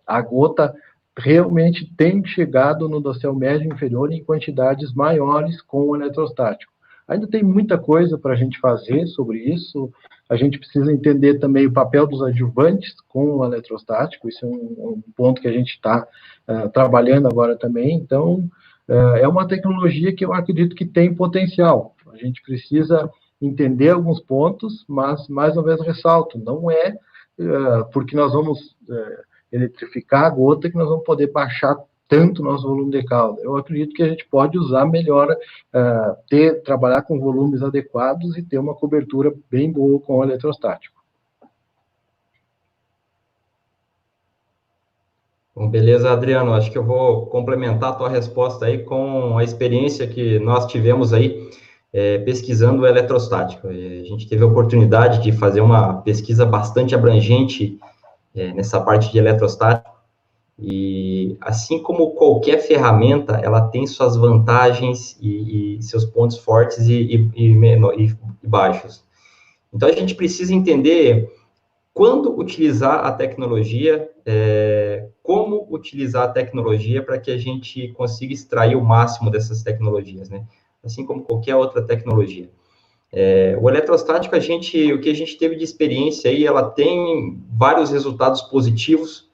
a gota realmente tem chegado no dossel médio e inferior em quantidades maiores com o eletrostático. Ainda tem muita coisa para a gente fazer sobre isso. A gente precisa entender também o papel dos adjuvantes com o eletrostático. Isso é um ponto que a gente está trabalhando agora também. Então, é uma tecnologia que eu acredito que tem potencial. A gente precisa entender alguns pontos, mas, mais uma vez, ressalto, não é porque nós vamos eletrificar a gota que nós vamos poder baixar tanto o nosso volume de calda. Eu acredito que a gente pode usar melhor, trabalhar com volumes adequados e ter uma cobertura bem boa com o eletrostático. Bom, beleza, Adriano. Acho que eu vou complementar a tua resposta aí com a experiência que nós tivemos aí pesquisando o eletrostático. A gente teve a oportunidade de fazer uma pesquisa bastante abrangente nessa parte de eletrostático. E assim como qualquer ferramenta, ela tem suas vantagens e seus pontos fortes e baixos. Então, a gente precisa entender quando utilizar a tecnologia, como utilizar a tecnologia para que a gente consiga extrair o máximo dessas tecnologias, né? Assim como qualquer outra tecnologia. O eletrostático, o que a gente teve de experiência aí, ela tem vários resultados positivos.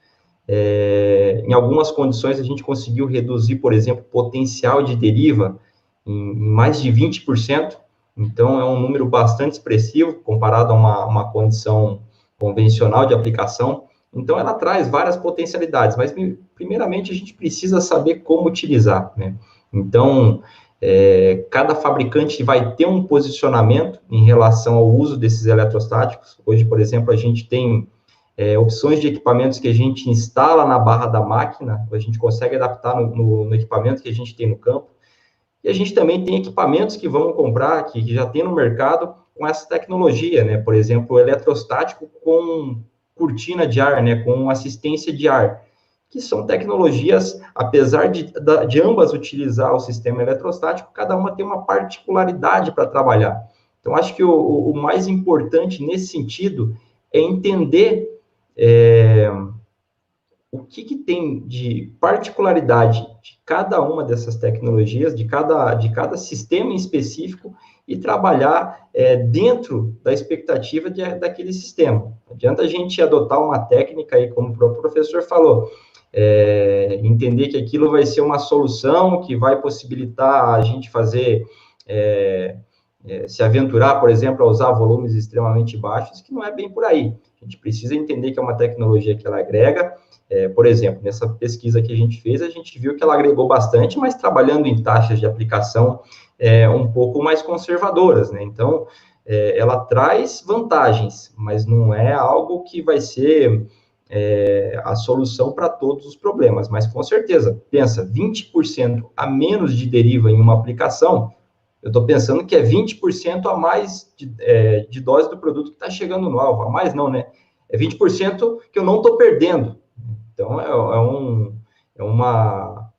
Em algumas condições, a gente conseguiu reduzir, por exemplo, o potencial de deriva em mais de 20%. Então, é um número bastante expressivo comparado a uma condição convencional de aplicação. Então, ela traz várias potencialidades, mas, primeiramente, a gente precisa saber como utilizar, né? Então, cada fabricante vai ter um posicionamento em relação ao uso desses eletrostáticos. Hoje, por exemplo, a gente tem opções de equipamentos que a gente instala na barra da máquina, a gente consegue adaptar no equipamento que a gente tem no campo. E a gente também tem equipamentos que vamos comprar, que já tem no mercado, com essa tecnologia, né? Por exemplo, o eletrostático com cortina de ar, né? Com assistência de ar, que são tecnologias, apesar de ambas utilizar o sistema eletrostático, cada uma tem uma particularidade para trabalhar. Então, acho que o mais importante nesse sentido é entender o que tem de particularidade de cada uma dessas tecnologias, de cada sistema em específico, e trabalhar dentro da expectativa daquele sistema. Não adianta a gente adotar uma técnica, aí, como o próprio professor falou, entender que aquilo vai ser uma solução que vai possibilitar a gente fazer, se aventurar, por exemplo, a usar volumes extremamente baixos, que não é bem por aí. A gente precisa entender que é uma tecnologia que ela agrega. Por exemplo, nessa pesquisa que a gente fez, a gente viu que ela agregou bastante, mas trabalhando em taxas de aplicação um pouco mais conservadoras, né? Então, ela traz vantagens, mas não é algo que vai ser a solução para todos os problemas. Mas, com certeza, pensa, 20% a menos de deriva em uma aplicação, eu estou pensando que é 20% a mais de dose do produto que está chegando no alvo. A mais não, né? É 20% que eu não estou perdendo. Então, é uma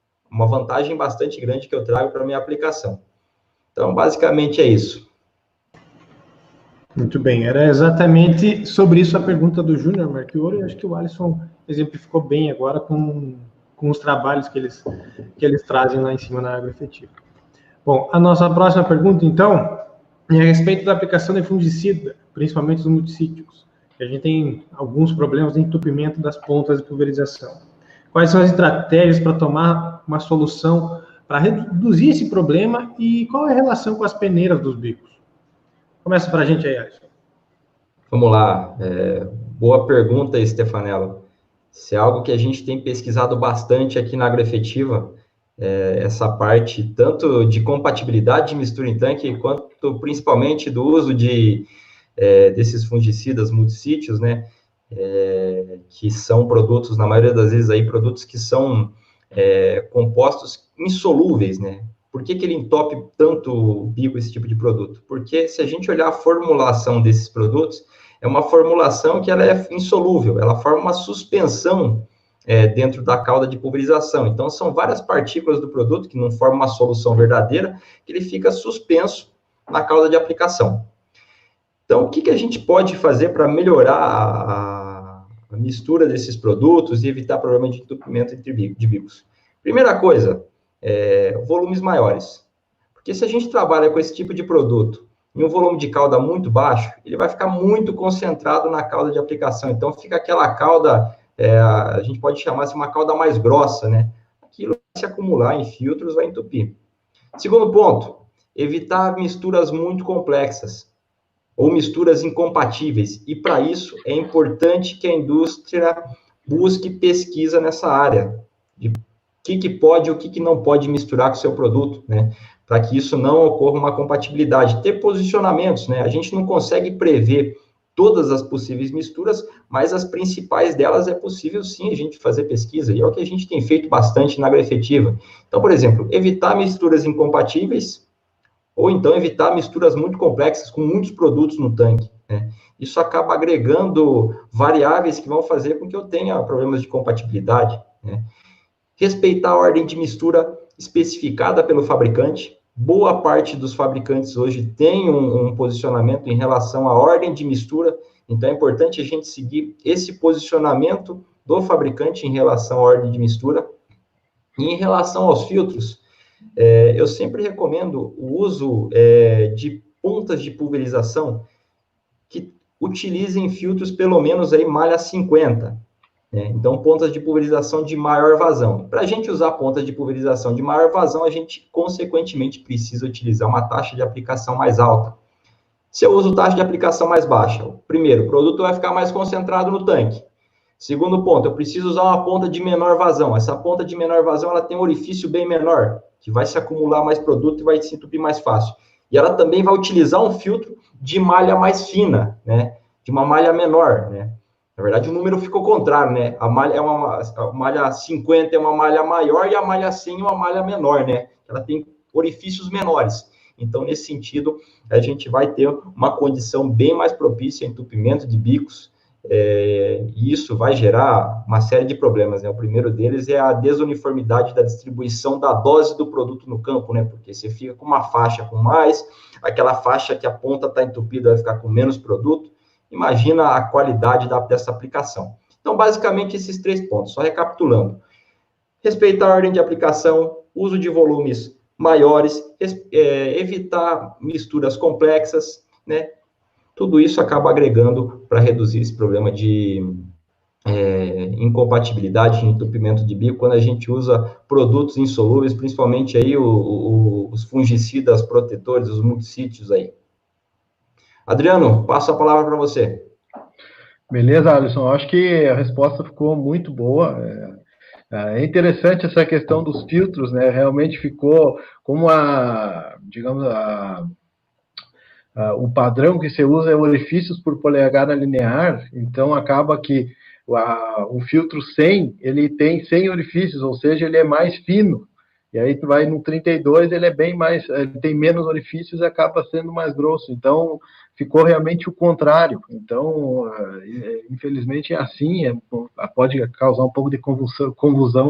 vantagem bastante grande que eu trago para a minha aplicação. Então, basicamente é isso. Muito bem, era exatamente sobre isso a pergunta do Júnior Marchioro, e acho que o Alisson exemplificou bem agora com os trabalhos que eles trazem lá em cima na agroefetiva. Bom, a nossa próxima pergunta, então, é a respeito da aplicação de fungicida, principalmente os multissíticos. A gente tem alguns problemas de entupimento das pontas de pulverização. Quais são as estratégias para tomar uma solução para reduzir esse problema e qual é a relação com as peneiras dos bicos? Começa para a gente aí, Alisson. Vamos lá. Boa pergunta, Stefanello. Isso é algo que a gente tem pesquisado bastante aqui na agroefetiva, essa parte tanto de compatibilidade de mistura em tanque, quanto principalmente do uso desses fungicidas multissítios, né? Que são produtos, na maioria das vezes, aí, produtos que são compostos insolúveis, né? Por que ele entope tanto o bico, esse tipo de produto? Porque se a gente olhar a formulação desses produtos, é uma formulação que ela é insolúvel, ela forma uma suspensão dentro da cauda de pulverização. Então, são várias partículas do produto, que não formam uma solução verdadeira, que ele fica suspenso na cauda de aplicação. Então, o que a gente pode fazer para melhorar a mistura desses produtos e evitar problema de entupimento de bicos? Primeira coisa, volumes maiores. Porque se a gente trabalha com esse tipo de produto em um volume de cauda muito baixo, ele vai ficar muito concentrado na cauda de aplicação. Então, fica aquela cauda, a gente pode chamar assim uma cauda mais grossa, né? Aquilo vai se acumular em filtros, vai entupir. Segundo ponto, evitar misturas muito complexas ou misturas incompatíveis. E, para isso, é importante que a indústria busque pesquisa nessa área, de o que pode e o que não pode misturar com o seu produto, né? Para que isso não ocorra uma compatibilidade. Ter posicionamentos, né? A gente não consegue prever todas as possíveis misturas, mas as principais delas é possível, sim, a gente fazer pesquisa, e é o que a gente tem feito bastante na agroefetiva. Então, por exemplo, evitar misturas incompatíveis, ou então evitar misturas muito complexas, com muitos produtos no tanque, né? Isso acaba agregando variáveis que vão fazer com que eu tenha problemas de compatibilidade, né? Respeitar a ordem de mistura especificada pelo fabricante. Boa parte dos fabricantes hoje tem um posicionamento em relação à ordem de mistura, então é importante a gente seguir esse posicionamento do fabricante em relação à ordem de mistura. E em relação aos filtros, eu sempre recomendo o uso de pontas de pulverização que utilizem filtros pelo menos aí malha 50. Então, pontas de pulverização de maior vazão. Para a gente usar pontas de pulverização de maior vazão, a gente, consequentemente, precisa utilizar uma taxa de aplicação mais alta. Se eu uso taxa de aplicação mais baixa, primeiro, o produto vai ficar mais concentrado no tanque. Segundo ponto, eu preciso usar uma ponta de menor vazão. Essa ponta de menor vazão, ela tem um orifício bem menor, que vai se acumular mais produto e vai se entupir mais fácil. E ela também vai utilizar um filtro de malha mais fina, né? De uma malha menor, né? Na verdade, o número ficou contrário, né? A malha 50 é uma malha maior e a malha 100 é uma malha menor, né? Ela tem orifícios menores. Então, nesse sentido, a gente vai ter uma condição bem mais propícia a entupimento de bicos, e isso vai gerar uma série de problemas, né? O primeiro deles é a desuniformidade da distribuição da dose do produto no campo, né? Porque você fica com uma faixa com mais, aquela faixa que a ponta está entupida vai ficar com menos produto. Imagina a qualidade dessa aplicação. Então, basicamente, esses 3 pontos. Só recapitulando. Respeitar a ordem de aplicação, uso de volumes maiores, evitar misturas complexas, né? Tudo isso acaba agregando para reduzir esse problema de incompatibilidade, de entupimento de bico, quando a gente usa produtos insolúveis, principalmente aí os fungicidas protetores, os multissítios aí. Adriano, passo a palavra para você. Beleza, Alisson. Acho que a resposta ficou muito boa. É interessante essa questão dos filtros, né? Realmente ficou como digamos, o padrão que se usa é orifícios por polegada linear, então acaba que o filtro 100, ele tem 100 orifícios, ou seja, ele é mais fino. E aí tu vai no 32, ele é bem mais, ele tem menos orifícios e acaba sendo mais grosso. Então, ficou realmente o contrário. Então, infelizmente é assim, pode causar um pouco de confusão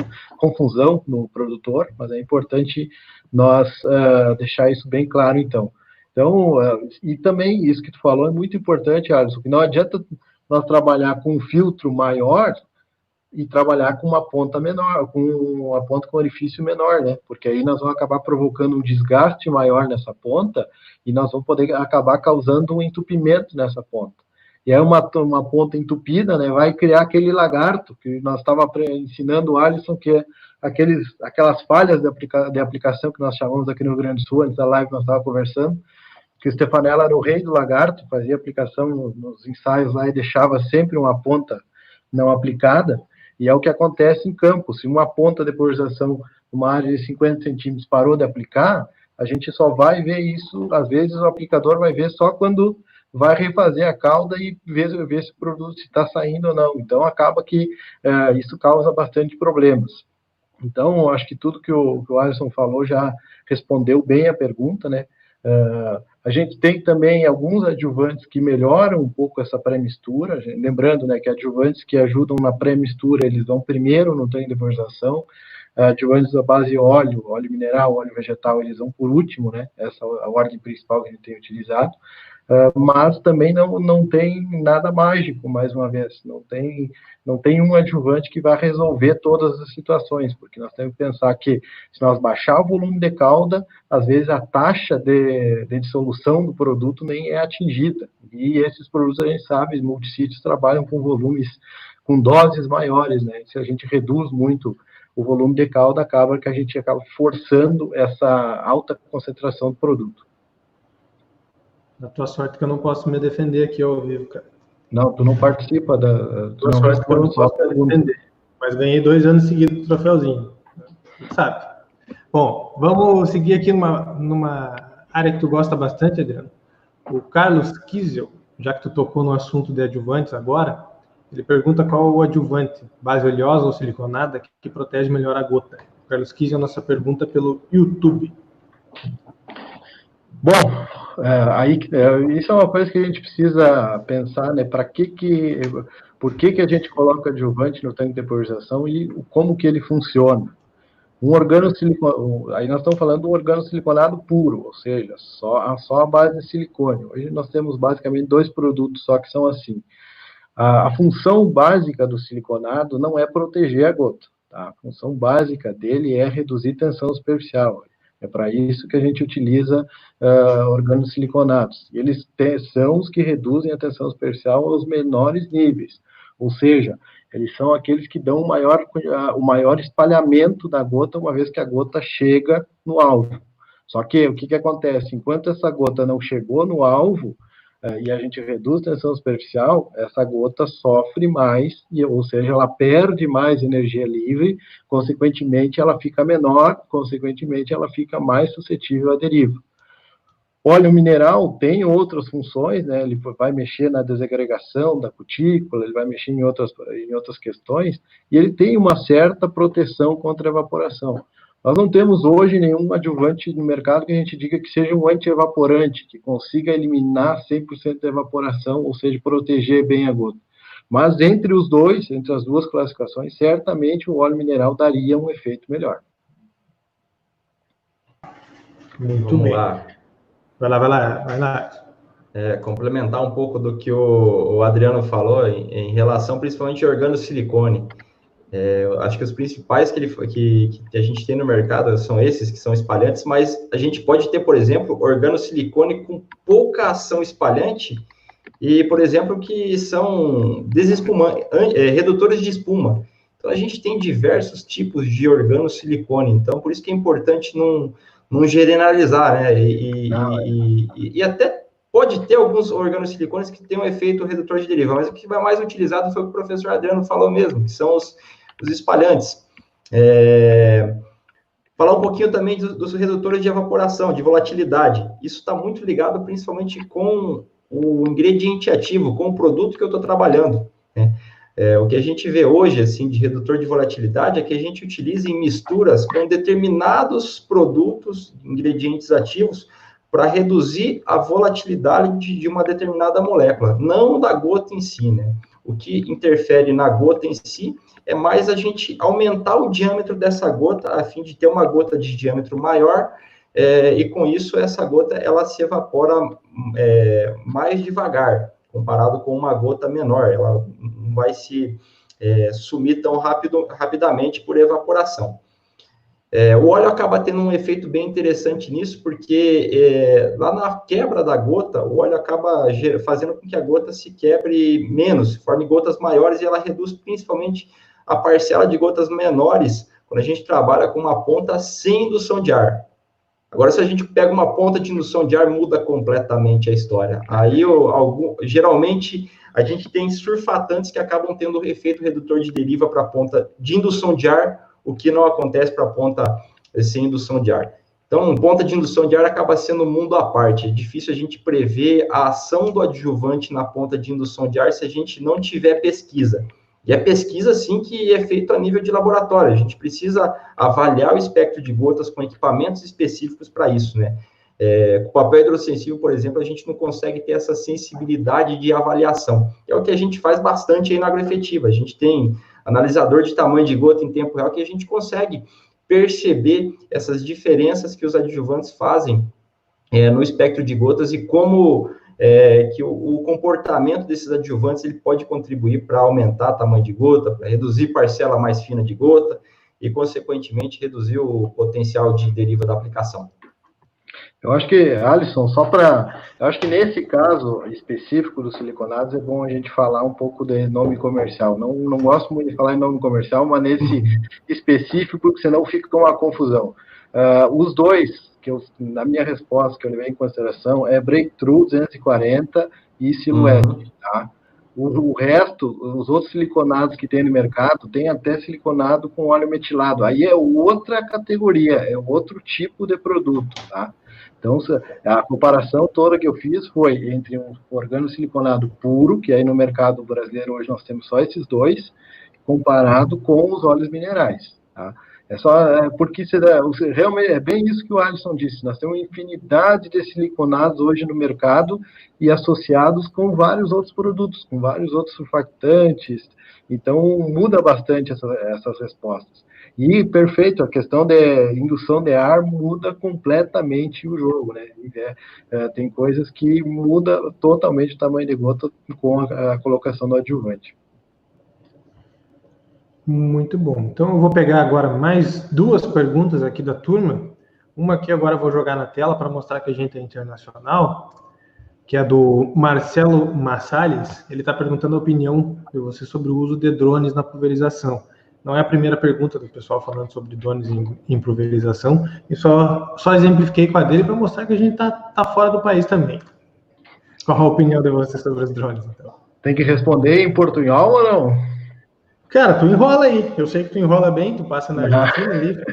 no produtor, mas é importante nós deixar isso bem claro, então. Então, e também isso que tu falou é muito importante, Alisson, que não adianta nós trabalhar com um filtro maior e trabalhar com uma ponta menor, com uma ponta com orifício menor, né? Porque aí nós vamos acabar provocando um desgaste maior nessa ponta e nós vamos poder acabar causando um entupimento nessa ponta. E aí uma ponta entupida, né, vai criar aquele lagarto que nós estávamos ensinando o Alisson, que é aquelas falhas de aplicação que nós chamamos aqui no Rio Grande do Sul, antes da live nós estávamos conversando, que o Stefanella era o rei do lagarto, fazia aplicação nos ensaios lá e deixava sempre uma ponta não aplicada, e é o que acontece em campo. Se uma ponta de polarização, uma área de 50 centímetros parou de aplicar, a gente só vai ver isso, às vezes o aplicador vai ver só quando vai refazer a cauda e ver se o produto está saindo ou não. Então, acaba que isso causa bastante problemas. Então, acho que tudo que o Alisson falou já respondeu bem a pergunta, né? A gente tem também alguns adjuvantes que melhoram um pouco essa pré-mistura, lembrando, né, que adjuvantes que ajudam na pré-mistura, eles vão primeiro no tanque de vaporização, adjuvantes da base óleo mineral, óleo vegetal, eles vão por último, né, essa é a ordem principal que a gente tem utilizado, mas também não tem nada mágico, mais uma vez, não tem um adjuvante que vai resolver todas as situações, porque nós temos que pensar que se nós baixar o volume de cauda, às vezes a taxa de dissolução do produto nem é atingida, e esses produtos, a gente sabe, os multissítios trabalham com volumes, com doses maiores, né, se a gente reduz muito o volume de cauda, acaba que a gente acaba forçando essa alta concentração do produto. A tua sorte que eu não posso me defender aqui ao vivo, cara. Não, tu não participa da... Tua sorte que eu não posso me defender. Mas ganhei 2 anos seguidos do troféuzinho. Tu sabe. Bom, vamos seguir aqui numa área que tu gosta bastante, Adriano. O Carlos Kiesel, já que tu tocou no assunto de adjuvantes agora, ele pergunta qual é o adjuvante, base oleosa ou siliconada, que protege melhor a gota. O Carlos Kiesel, nossa pergunta pelo YouTube. Bom, isso é uma coisa que a gente precisa pensar, né? Por que a gente coloca adjuvante no tanque de vaporização e como que ele funciona? Aí nós estamos falando de um organosiliconado puro, ou seja, só a base de silicone. Hoje nós temos basicamente 2 produtos só que são assim. A função básica do siliconado não é proteger a gota, tá? A função básica dele é reduzir tensão superficial. É para isso que a gente utiliza organosiliconados. Eles são os que reduzem a tensão superficial aos menores níveis. Ou seja, eles são aqueles que dão o maior espalhamento da gota, uma vez que a gota chega no alvo. Só que o que acontece? Enquanto essa gota não chegou no alvo, e a gente reduz a tensão superficial, essa gota sofre mais, ou seja, ela perde mais energia livre, consequentemente ela fica menor, consequentemente ela fica mais suscetível à deriva. Óleo mineral tem outras funções, né? Ele vai mexer na desagregação da cutícula, ele vai mexer em outras questões, e ele tem uma certa proteção contra a evaporação. Nós não temos hoje nenhum adjuvante no mercado que a gente diga que seja um antievaporante, que consiga eliminar 100% da evaporação, ou seja, proteger bem a gota. Mas entre os dois, entre as duas classificações, certamente o óleo mineral daria um efeito melhor. Muito Vamos bem. lá. Vai lá. Complementar um pouco do que o Adriano falou em relação principalmente ao organosilicone. Eu acho que os principais que a gente tem no mercado são esses, que são espalhantes, mas a gente pode ter, por exemplo, organosilicone com pouca ação espalhante e, por exemplo, que são redutores de espuma. Então, a gente tem diversos tipos de organosilicone, então, por isso que é importante não generalizar, né? E até pode ter alguns organosilicones que têm um efeito redutor de deriva, mas o que vai mais utilizado foi o que o professor Adriano falou mesmo, que são os espalhantes. Falar um pouquinho também dos redutores de evaporação, de volatilidade. Isso está muito ligado principalmente com o ingrediente ativo, com o produto que eu estou trabalhando, né? O que a gente vê hoje, assim, de redutor de volatilidade é que a gente utiliza em misturas com determinados produtos, ingredientes ativos, para reduzir a volatilidade de uma determinada molécula, não da gota em si, né? O que interfere na gota em si é mais a gente aumentar o diâmetro dessa gota, a fim de ter uma gota de diâmetro maior, e com isso essa gota ela se evapora mais devagar, comparado com uma gota menor, ela não vai se sumir tão rapidamente por evaporação. O óleo acaba tendo um efeito bem interessante nisso, porque lá na quebra da gota, o óleo acaba fazendo com que a gota se quebre menos, forme gotas maiores, e ela reduz principalmente a parcela de gotas menores quando a gente trabalha com uma ponta sem indução de ar. Agora, se a gente pega uma ponta de indução de ar, muda completamente a história. Aí, geralmente, a gente tem surfatantes que acabam tendo efeito redutor de deriva para a ponta de indução de ar, o que não acontece para a ponta sem indução de ar. Então, ponta de indução de ar acaba sendo um mundo à parte. É difícil a gente prever a ação do adjuvante na ponta de indução de ar se a gente não tiver pesquisa. E é pesquisa, sim, que é feita a nível de laboratório. A gente precisa avaliar o espectro de gotas com equipamentos específicos para isso, né? Com o papel hidrossensível, por exemplo, a gente não consegue ter essa sensibilidade de avaliação. É o que a gente faz bastante aí na agroefetiva. A gente tem analisador de tamanho de gota em tempo real que a gente consegue perceber essas diferenças que os adjuvantes fazem no espectro de gotas e como que o comportamento desses adjuvantes ele pode contribuir para aumentar o tamanho de gota, para reduzir parcela mais fina de gota e, consequentemente, reduzir o potencial de deriva da aplicação. Eu acho que, Alisson, eu acho que nesse caso específico dos siliconados é bom a gente falar um pouco de nome comercial. Não gosto muito de falar em nome comercial, mas nesse específico, porque senão fica uma confusão. Os dois, na minha resposta, que eu levei em consideração, é Breakthrough 240 e Silhouette, tá? O resto, os outros siliconados que tem no mercado, tem até siliconado com óleo metilado. Aí é outra categoria, é outro tipo de produto, tá? Então, a comparação toda que eu fiz foi entre um organosiliconado puro, que aí no mercado brasileiro hoje nós temos só esses dois, comparado com os óleos minerais, tá? Porque realmente é bem isso que o Alisson disse, nós temos uma infinidade de siliconados hoje no mercado e associados com vários outros produtos, com vários outros surfactantes, então muda bastante essas respostas. E, perfeito, a questão de indução de ar muda completamente o jogo, né? Tem coisas que muda totalmente o tamanho de gota com a colocação do adjuvante. Muito bom. Então, eu vou pegar agora mais duas perguntas aqui da turma. Uma que agora eu vou jogar na tela para mostrar que a gente é internacional, que é do Marcelo Massales. Ele está perguntando a opinião de você sobre o uso de drones na pulverização. Não é a primeira pergunta do pessoal falando sobre drones em pulverização, e só exemplifiquei com a dele para mostrar que a gente tá fora do país também. Qual a opinião de você sobre os drones, então? Tem que responder em portunhol ou não? Cara, tu enrola aí. Eu sei que tu enrola bem, tu passa na Argentina ali.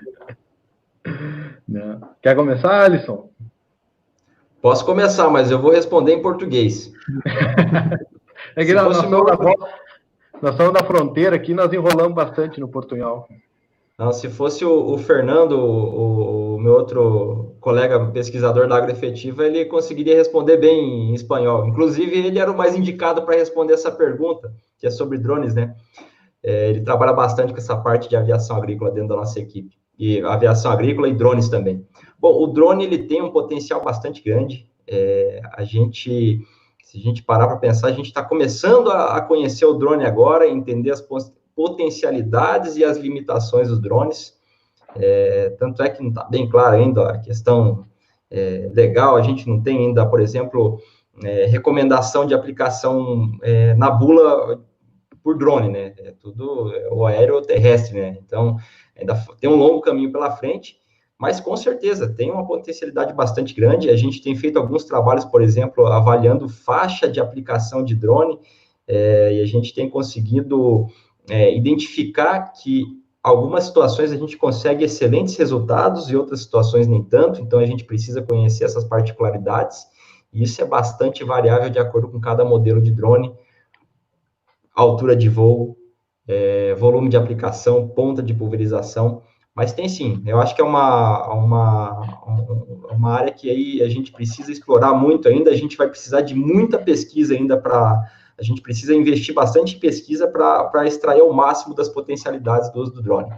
Não. Quer começar, Alisson? Posso começar, mas eu vou responder em português. É que nós estamos na fronteira aqui, nós enrolamos bastante no portunhol. Não, se fosse o Fernando, o meu outro colega pesquisador da agroefetiva, ele conseguiria responder bem em espanhol. Inclusive, ele era o mais indicado para responder essa pergunta, que é sobre drones, né? Ele trabalha bastante com essa parte de aviação agrícola dentro da nossa equipe. E aviação agrícola e drones também. Bom, o drone, ele tem um potencial bastante grande. Se a gente parar para pensar, a gente está começando a conhecer o drone agora, entender as potencialidades e as limitações dos drones. Tanto é que não está bem claro ainda a questão legal, a gente não tem ainda, por exemplo, recomendação de aplicação na bula por drone, né? É tudo ou aéreo ou terrestre, né? Então, ainda tem um longo caminho pela frente, mas com certeza tem uma potencialidade bastante grande. A gente tem feito alguns trabalhos, por exemplo, avaliando faixa de aplicação de drone, e a gente tem conseguido identificar que algumas situações a gente consegue excelentes resultados e outras situações nem tanto, então a gente precisa conhecer essas particularidades, e isso é bastante variável de acordo com cada modelo de drone, altura de voo, volume de aplicação, ponta de pulverização, mas tem sim, eu acho que é uma área que aí a gente precisa explorar muito ainda, a gente vai precisar de muita pesquisa ainda a gente precisa investir bastante em pesquisa para extrair o máximo das potencialidades do uso do drone.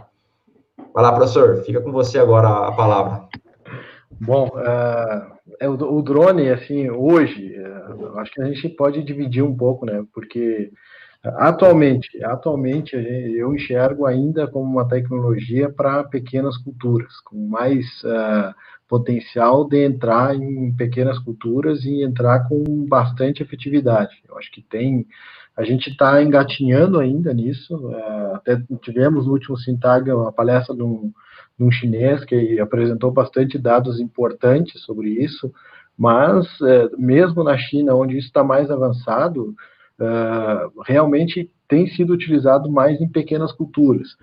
Vai lá, professor, fica com você agora a palavra. Bom, o drone, assim, hoje, acho que a gente pode dividir um pouco, né, porque atualmente eu enxergo ainda como uma tecnologia para pequenas culturas, com mais potencial de entrar em pequenas culturas e entrar com bastante efetividade. Eu acho que a gente está engatinhando ainda nisso, até tivemos no último Sintag uma palestra de um chinês que apresentou bastante dados importantes sobre isso, mas mesmo na China, onde isso está mais avançado, realmente tem sido utilizado mais em pequenas culturas.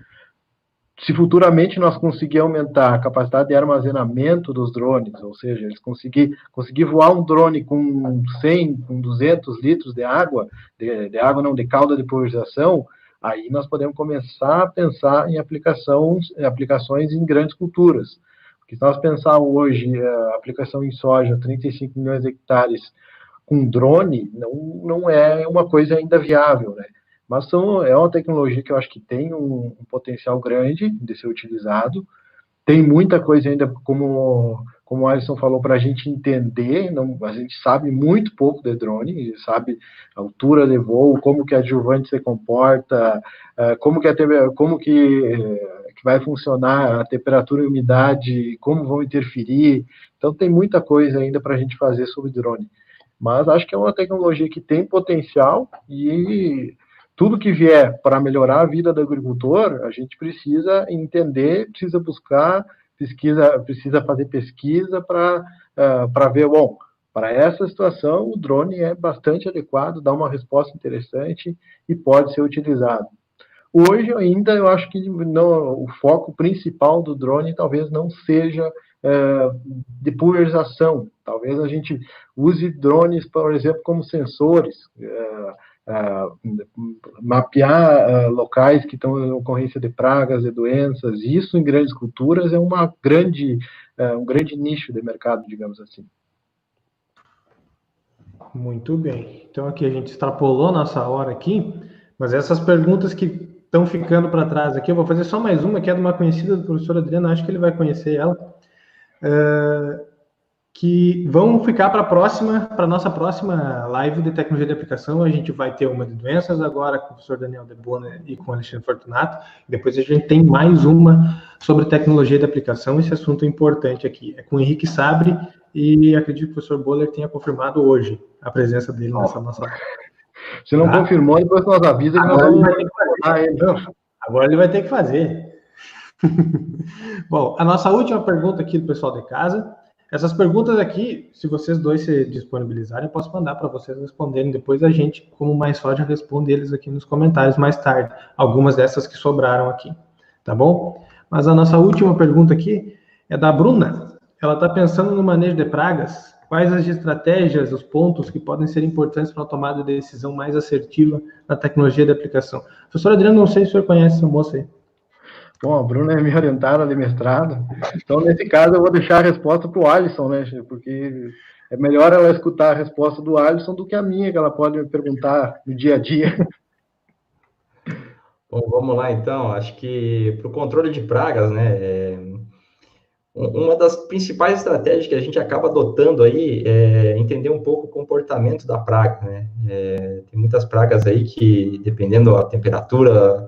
Se futuramente nós conseguir aumentar a capacidade de armazenamento dos drones, ou seja, eles conseguir voar um drone com 100, com 200 litros de água, de calda de pulverização, aí nós podemos começar a pensar em aplicações em grandes culturas. Porque se nós pensarmos hoje a aplicação em soja, 35 milhões de hectares, com drone, não é uma coisa ainda viável, né? Mas é uma tecnologia que eu acho que tem um potencial grande de ser utilizado. Tem muita coisa ainda, como o Alisson falou, para a gente entender. A gente sabe muito pouco de drone, sabe a altura de voo, como que a adjuvante se comporta, como que vai funcionar a temperatura e umidade, como vão interferir. Então, tem muita coisa ainda para a gente fazer sobre drone. Mas acho que é uma tecnologia que tem potencial e tudo que vier para melhorar a vida do agricultor, a gente precisa entender, precisa buscar, precisa fazer pesquisa para ver, bom, para essa situação o drone é bastante adequado, dá uma resposta interessante e pode ser utilizado. Hoje ainda eu acho que o foco principal do drone talvez não seja de pulverização. Talvez a gente use drones, por exemplo, como sensores, mapear locais que estão em ocorrência de pragas e doenças. Isso em grandes culturas é um grande nicho de mercado, digamos assim. Muito bem. Então aqui a gente extrapolou nossa hora aqui, mas essas perguntas que estão ficando para trás aqui, eu vou fazer só mais uma, que é de uma conhecida do professor Adriano, acho que ele vai conhecer ela, que vão ficar para a nossa próxima live de tecnologia de aplicação. A gente vai ter uma de doenças agora com o professor Daniel Debona e com o Alexandre Fortunato, depois a gente tem mais uma sobre tecnologia de aplicação. Esse assunto é importante aqui, é com o Henrique Sabre, e acredito que o professor Boller tenha confirmado hoje a presença dele nessa nossa live. Se não confirmou, depois nós avisa que nós vamos fazer ele. Agora ele vai ter que fazer. Bom, a nossa última pergunta aqui do pessoal de casa. Essas perguntas aqui, se vocês dois se disponibilizarem, eu posso mandar para vocês responderem. Depois a gente, como mais soja, responde eles aqui nos comentários mais tarde. Algumas dessas que sobraram aqui, tá bom? Mas a nossa última pergunta aqui é da Bruna. Ela está pensando no manejo de pragas. Quais as estratégias, os pontos que podem ser importantes para a tomada de decisão mais assertiva na tecnologia de aplicação? Professor Adriano, não sei se o senhor conhece essa moça aí. Bom, a Bruna é minha orientada de mestrado, então nesse caso eu vou deixar a resposta para o Alisson, né, porque é melhor ela escutar a resposta do Alisson do que a minha, que ela pode me perguntar no dia a dia. Bom, vamos lá então. Acho que para o controle de pragas, né, uma das principais estratégias que a gente acaba adotando aí é entender um pouco o comportamento da praga, né? Tem muitas pragas aí que, dependendo da temperatura,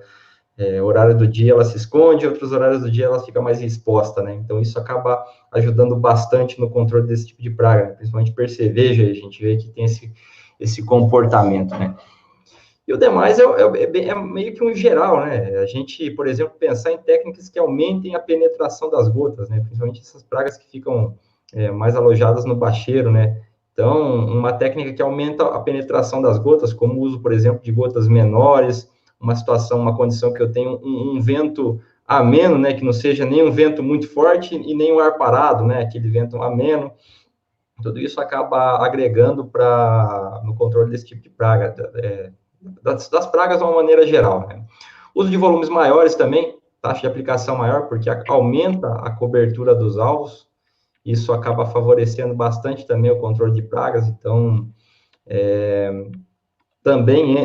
horário do dia ela se esconde, outros horários do dia ela fica mais exposta, né? Então isso acaba ajudando bastante no controle desse tipo de praga, né? Principalmente perceveja, a gente vê que tem esse comportamento, né? E o demais é meio que um geral, né? A gente, por exemplo, pensar em técnicas que aumentem a penetração das gotas, né? Principalmente essas pragas que ficam mais alojadas no bacheiro, né? Então, uma técnica que aumenta a penetração das gotas, como o uso, por exemplo, de gotas menores, uma condição que eu tenho um vento ameno, né? Que não seja nem um vento muito forte e nem um ar parado, né? Aquele vento ameno. Tudo isso acaba agregando no controle desse tipo de praga, das pragas de uma maneira geral, né? Uso de volumes maiores também, taxa de aplicação maior, porque aumenta a cobertura dos alvos, isso acaba favorecendo bastante também o controle de pragas, então, também,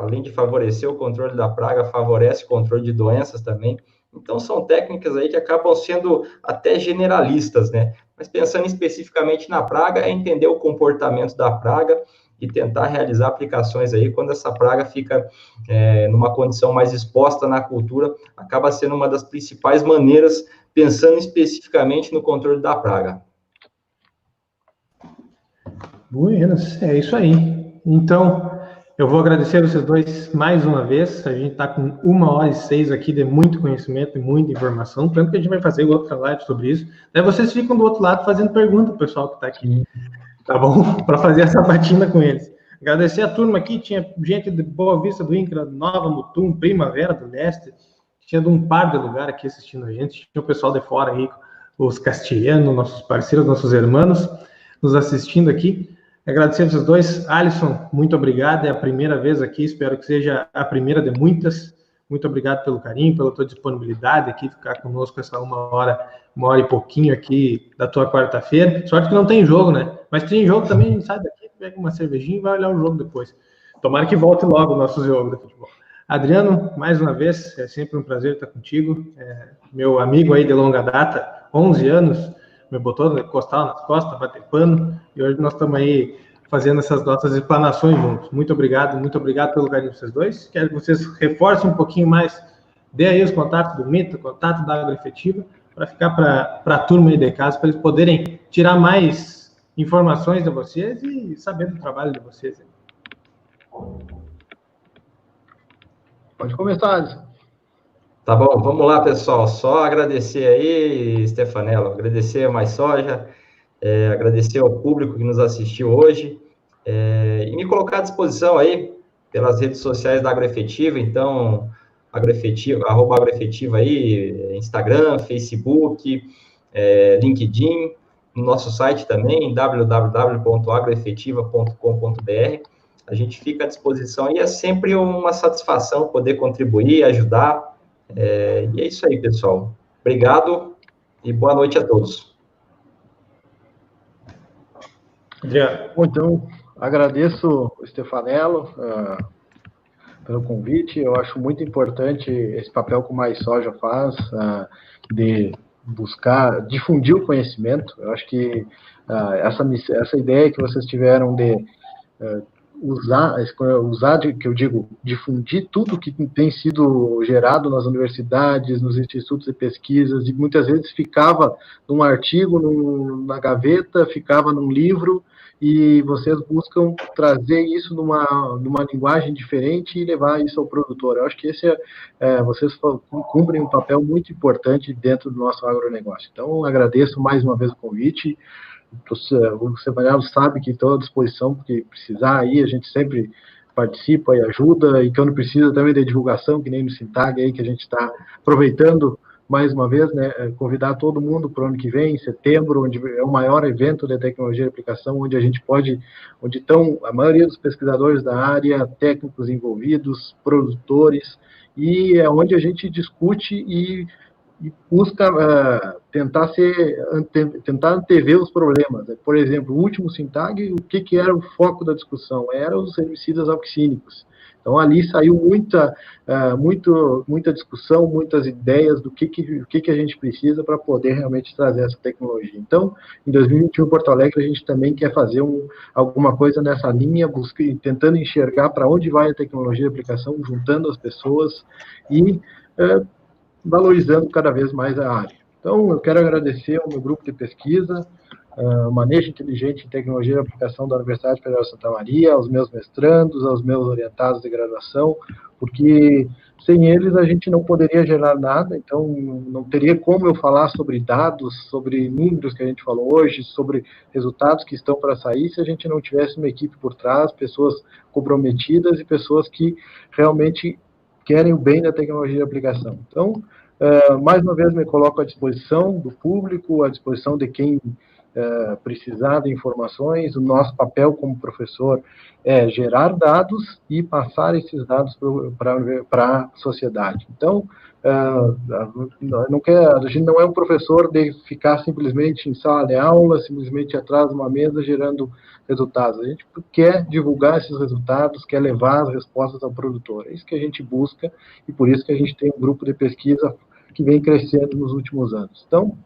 além de favorecer o controle da praga, favorece o controle de doenças também. Então, são técnicas aí que acabam sendo até generalistas, né? Mas pensando especificamente na praga, é entender o comportamento da praga e tentar realizar aplicações aí quando essa praga fica numa condição mais exposta na cultura, acaba sendo uma das principais maneiras, pensando especificamente no controle da praga. Buenas, é isso aí. Então, eu vou agradecer a vocês dois mais uma vez. A gente está com 1h06 aqui de muito conhecimento e muita informação. Tanto que a gente vai fazer outra live sobre isso. Daí vocês ficam do outro lado fazendo pergunta, o pessoal que está aqui. Tá bom? Para fazer essa batina com eles. Agradecer a turma aqui. Tinha gente de Boa Vista do INCRA, Nova Mutum, Primavera do Leste. Tinha de um par de lugar aqui assistindo a gente. Tinha o pessoal de fora aí, os castilhanos, nossos parceiros, nossos irmãos, nos assistindo aqui. Agradecer a vocês dois. Alisson, muito obrigado. É a primeira vez aqui, espero que seja a primeira de muitas. Muito obrigado pelo carinho, pela tua disponibilidade aqui, ficar conosco essa uma hora e pouquinho aqui da tua quarta-feira. Sorte que não tem jogo, né? Mas tem jogo também, a gente sai daqui, pega uma cervejinha e vai olhar o jogo depois. Tomara que volte logo o nosso jogo de futebol. Adriano, mais uma vez, é sempre um prazer estar contigo. Meu amigo aí de longa data, 11 anos, me botou costal nas costas, bater pano, e hoje nós estamos aí fazendo essas nossas explanações juntos. Muito obrigado pelo carinho de vocês dois. Quero que vocês reforcem um pouquinho mais, dê aí os contatos do Mito, contato da Agroefetiva, para ficar para a turma aí de casa, para eles poderem tirar mais informações de vocês e saber do trabalho de vocês. Pode começar, Alisson. Tá bom, vamos lá, pessoal. Só agradecer aí, Stefanello, agradecer a Mais Soja, agradecer ao público que nos assistiu hoje, e me colocar à disposição aí pelas redes sociais da Agroefetiva, então, @agroefetiva aí, Instagram, Facebook, LinkedIn, no nosso site também, www.agroefetiva.com.br. A gente fica à disposição e é sempre uma satisfação poder contribuir, ajudar. E é isso aí, pessoal. Obrigado e boa noite a todos. Bom, então, agradeço o Stefanello pelo convite. Eu acho muito importante esse papel que o Mais Soja faz, de buscar, difundir o conhecimento. Eu acho que essa ideia que vocês tiveram de que eu digo, difundir tudo que tem sido gerado nas universidades, nos institutos de pesquisas, e muitas vezes ficava num artigo, na gaveta, ficava num livro, e vocês buscam trazer isso numa linguagem diferente e levar isso ao produtor. Eu acho que vocês cumprem um papel muito importante dentro do nosso agronegócio. Então, agradeço mais uma vez o convite. O Stefanello sabe que estou à disposição, porque precisar aí, a gente sempre participa e ajuda, e quando precisa também de divulgação, que nem no Sintag aí, que a gente está aproveitando mais uma vez, né, convidar todo mundo para o ano que vem, em setembro, onde é o maior evento de tecnologia de aplicação, onde onde estão a maioria dos pesquisadores da área, técnicos envolvidos, produtores, e é onde a gente discute e busca tentar antever os problemas. Por exemplo, o último SINTAG, o que era o foco da discussão? Eram os herbicidas auxínicos. Então, ali saiu muita discussão, muitas ideias do que a gente precisa para poder realmente trazer essa tecnologia. Então, em 2021, em Porto Alegre, a gente também quer fazer alguma coisa nessa linha, tentando enxergar para onde vai a tecnologia de aplicação, juntando as pessoas e valorizando cada vez mais a área. Então, eu quero agradecer ao meu grupo de pesquisa, Manejo Inteligente em Tecnologia de Aplicação da Universidade Federal de Santa Maria, aos meus mestrandos, aos meus orientados de graduação, porque sem eles a gente não poderia gerar nada, então não teria como eu falar sobre dados, sobre números que a gente falou hoje, sobre resultados que estão para sair, se a gente não tivesse uma equipe por trás, pessoas comprometidas e pessoas que realmente querem o bem da tecnologia de aplicação. Então, mais uma vez me coloco à disposição do público, à disposição de quem precisar de informações. O nosso papel como professor é gerar dados e passar esses dados para a sociedade. Então, a gente não é um professor de ficar simplesmente em sala de aula, simplesmente atrás de uma mesa gerando resultados. A gente quer divulgar esses resultados, quer levar as respostas ao produtor. É isso que a gente busca e por isso que a gente tem um grupo de pesquisa que vem crescendo nos últimos anos. Então,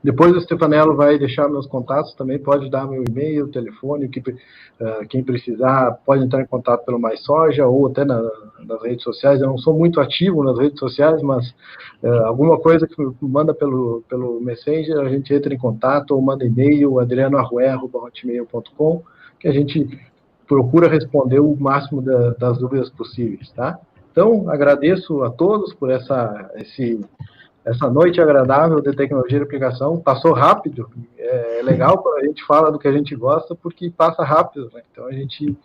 depois o Stefanello vai deixar meus contatos, também pode dar meu e-mail, telefone, quem precisar pode entrar em contato pelo MySoja ou até nas redes sociais. Eu não sou muito ativo nas redes sociais, mas alguma coisa que me manda pelo Messenger, a gente entra em contato ou manda e-mail, adriano@hotmail.com, que a gente procura responder o máximo das dúvidas possíveis, tá? Então, agradeço a todos por essa noite agradável de tecnologia de aplicação. Passou rápido, é legal quando a gente fala do que a gente gosta, porque passa rápido, né? Então a gente,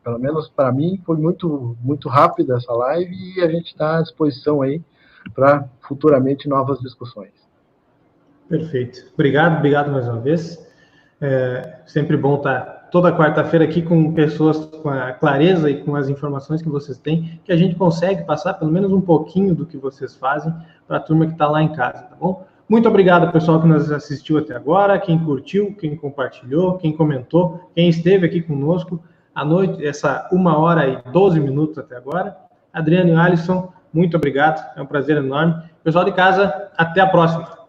pelo menos para mim, foi muito, muito rápida essa live e a gente está à disposição aí para futuramente novas discussões. Perfeito. Obrigado mais uma vez. Sempre bom estar toda quarta-feira aqui com pessoas com a clareza e com as informações que vocês têm, que a gente consegue passar pelo menos um pouquinho do que vocês fazem para a turma que está lá em casa, tá bom? Muito obrigado, pessoal, que nos assistiu até agora, quem curtiu, quem compartilhou, quem comentou, quem esteve aqui conosco à noite, essa 1h12 até agora. Adriano e Alisson, muito obrigado, é um prazer enorme. Pessoal de casa, até a próxima.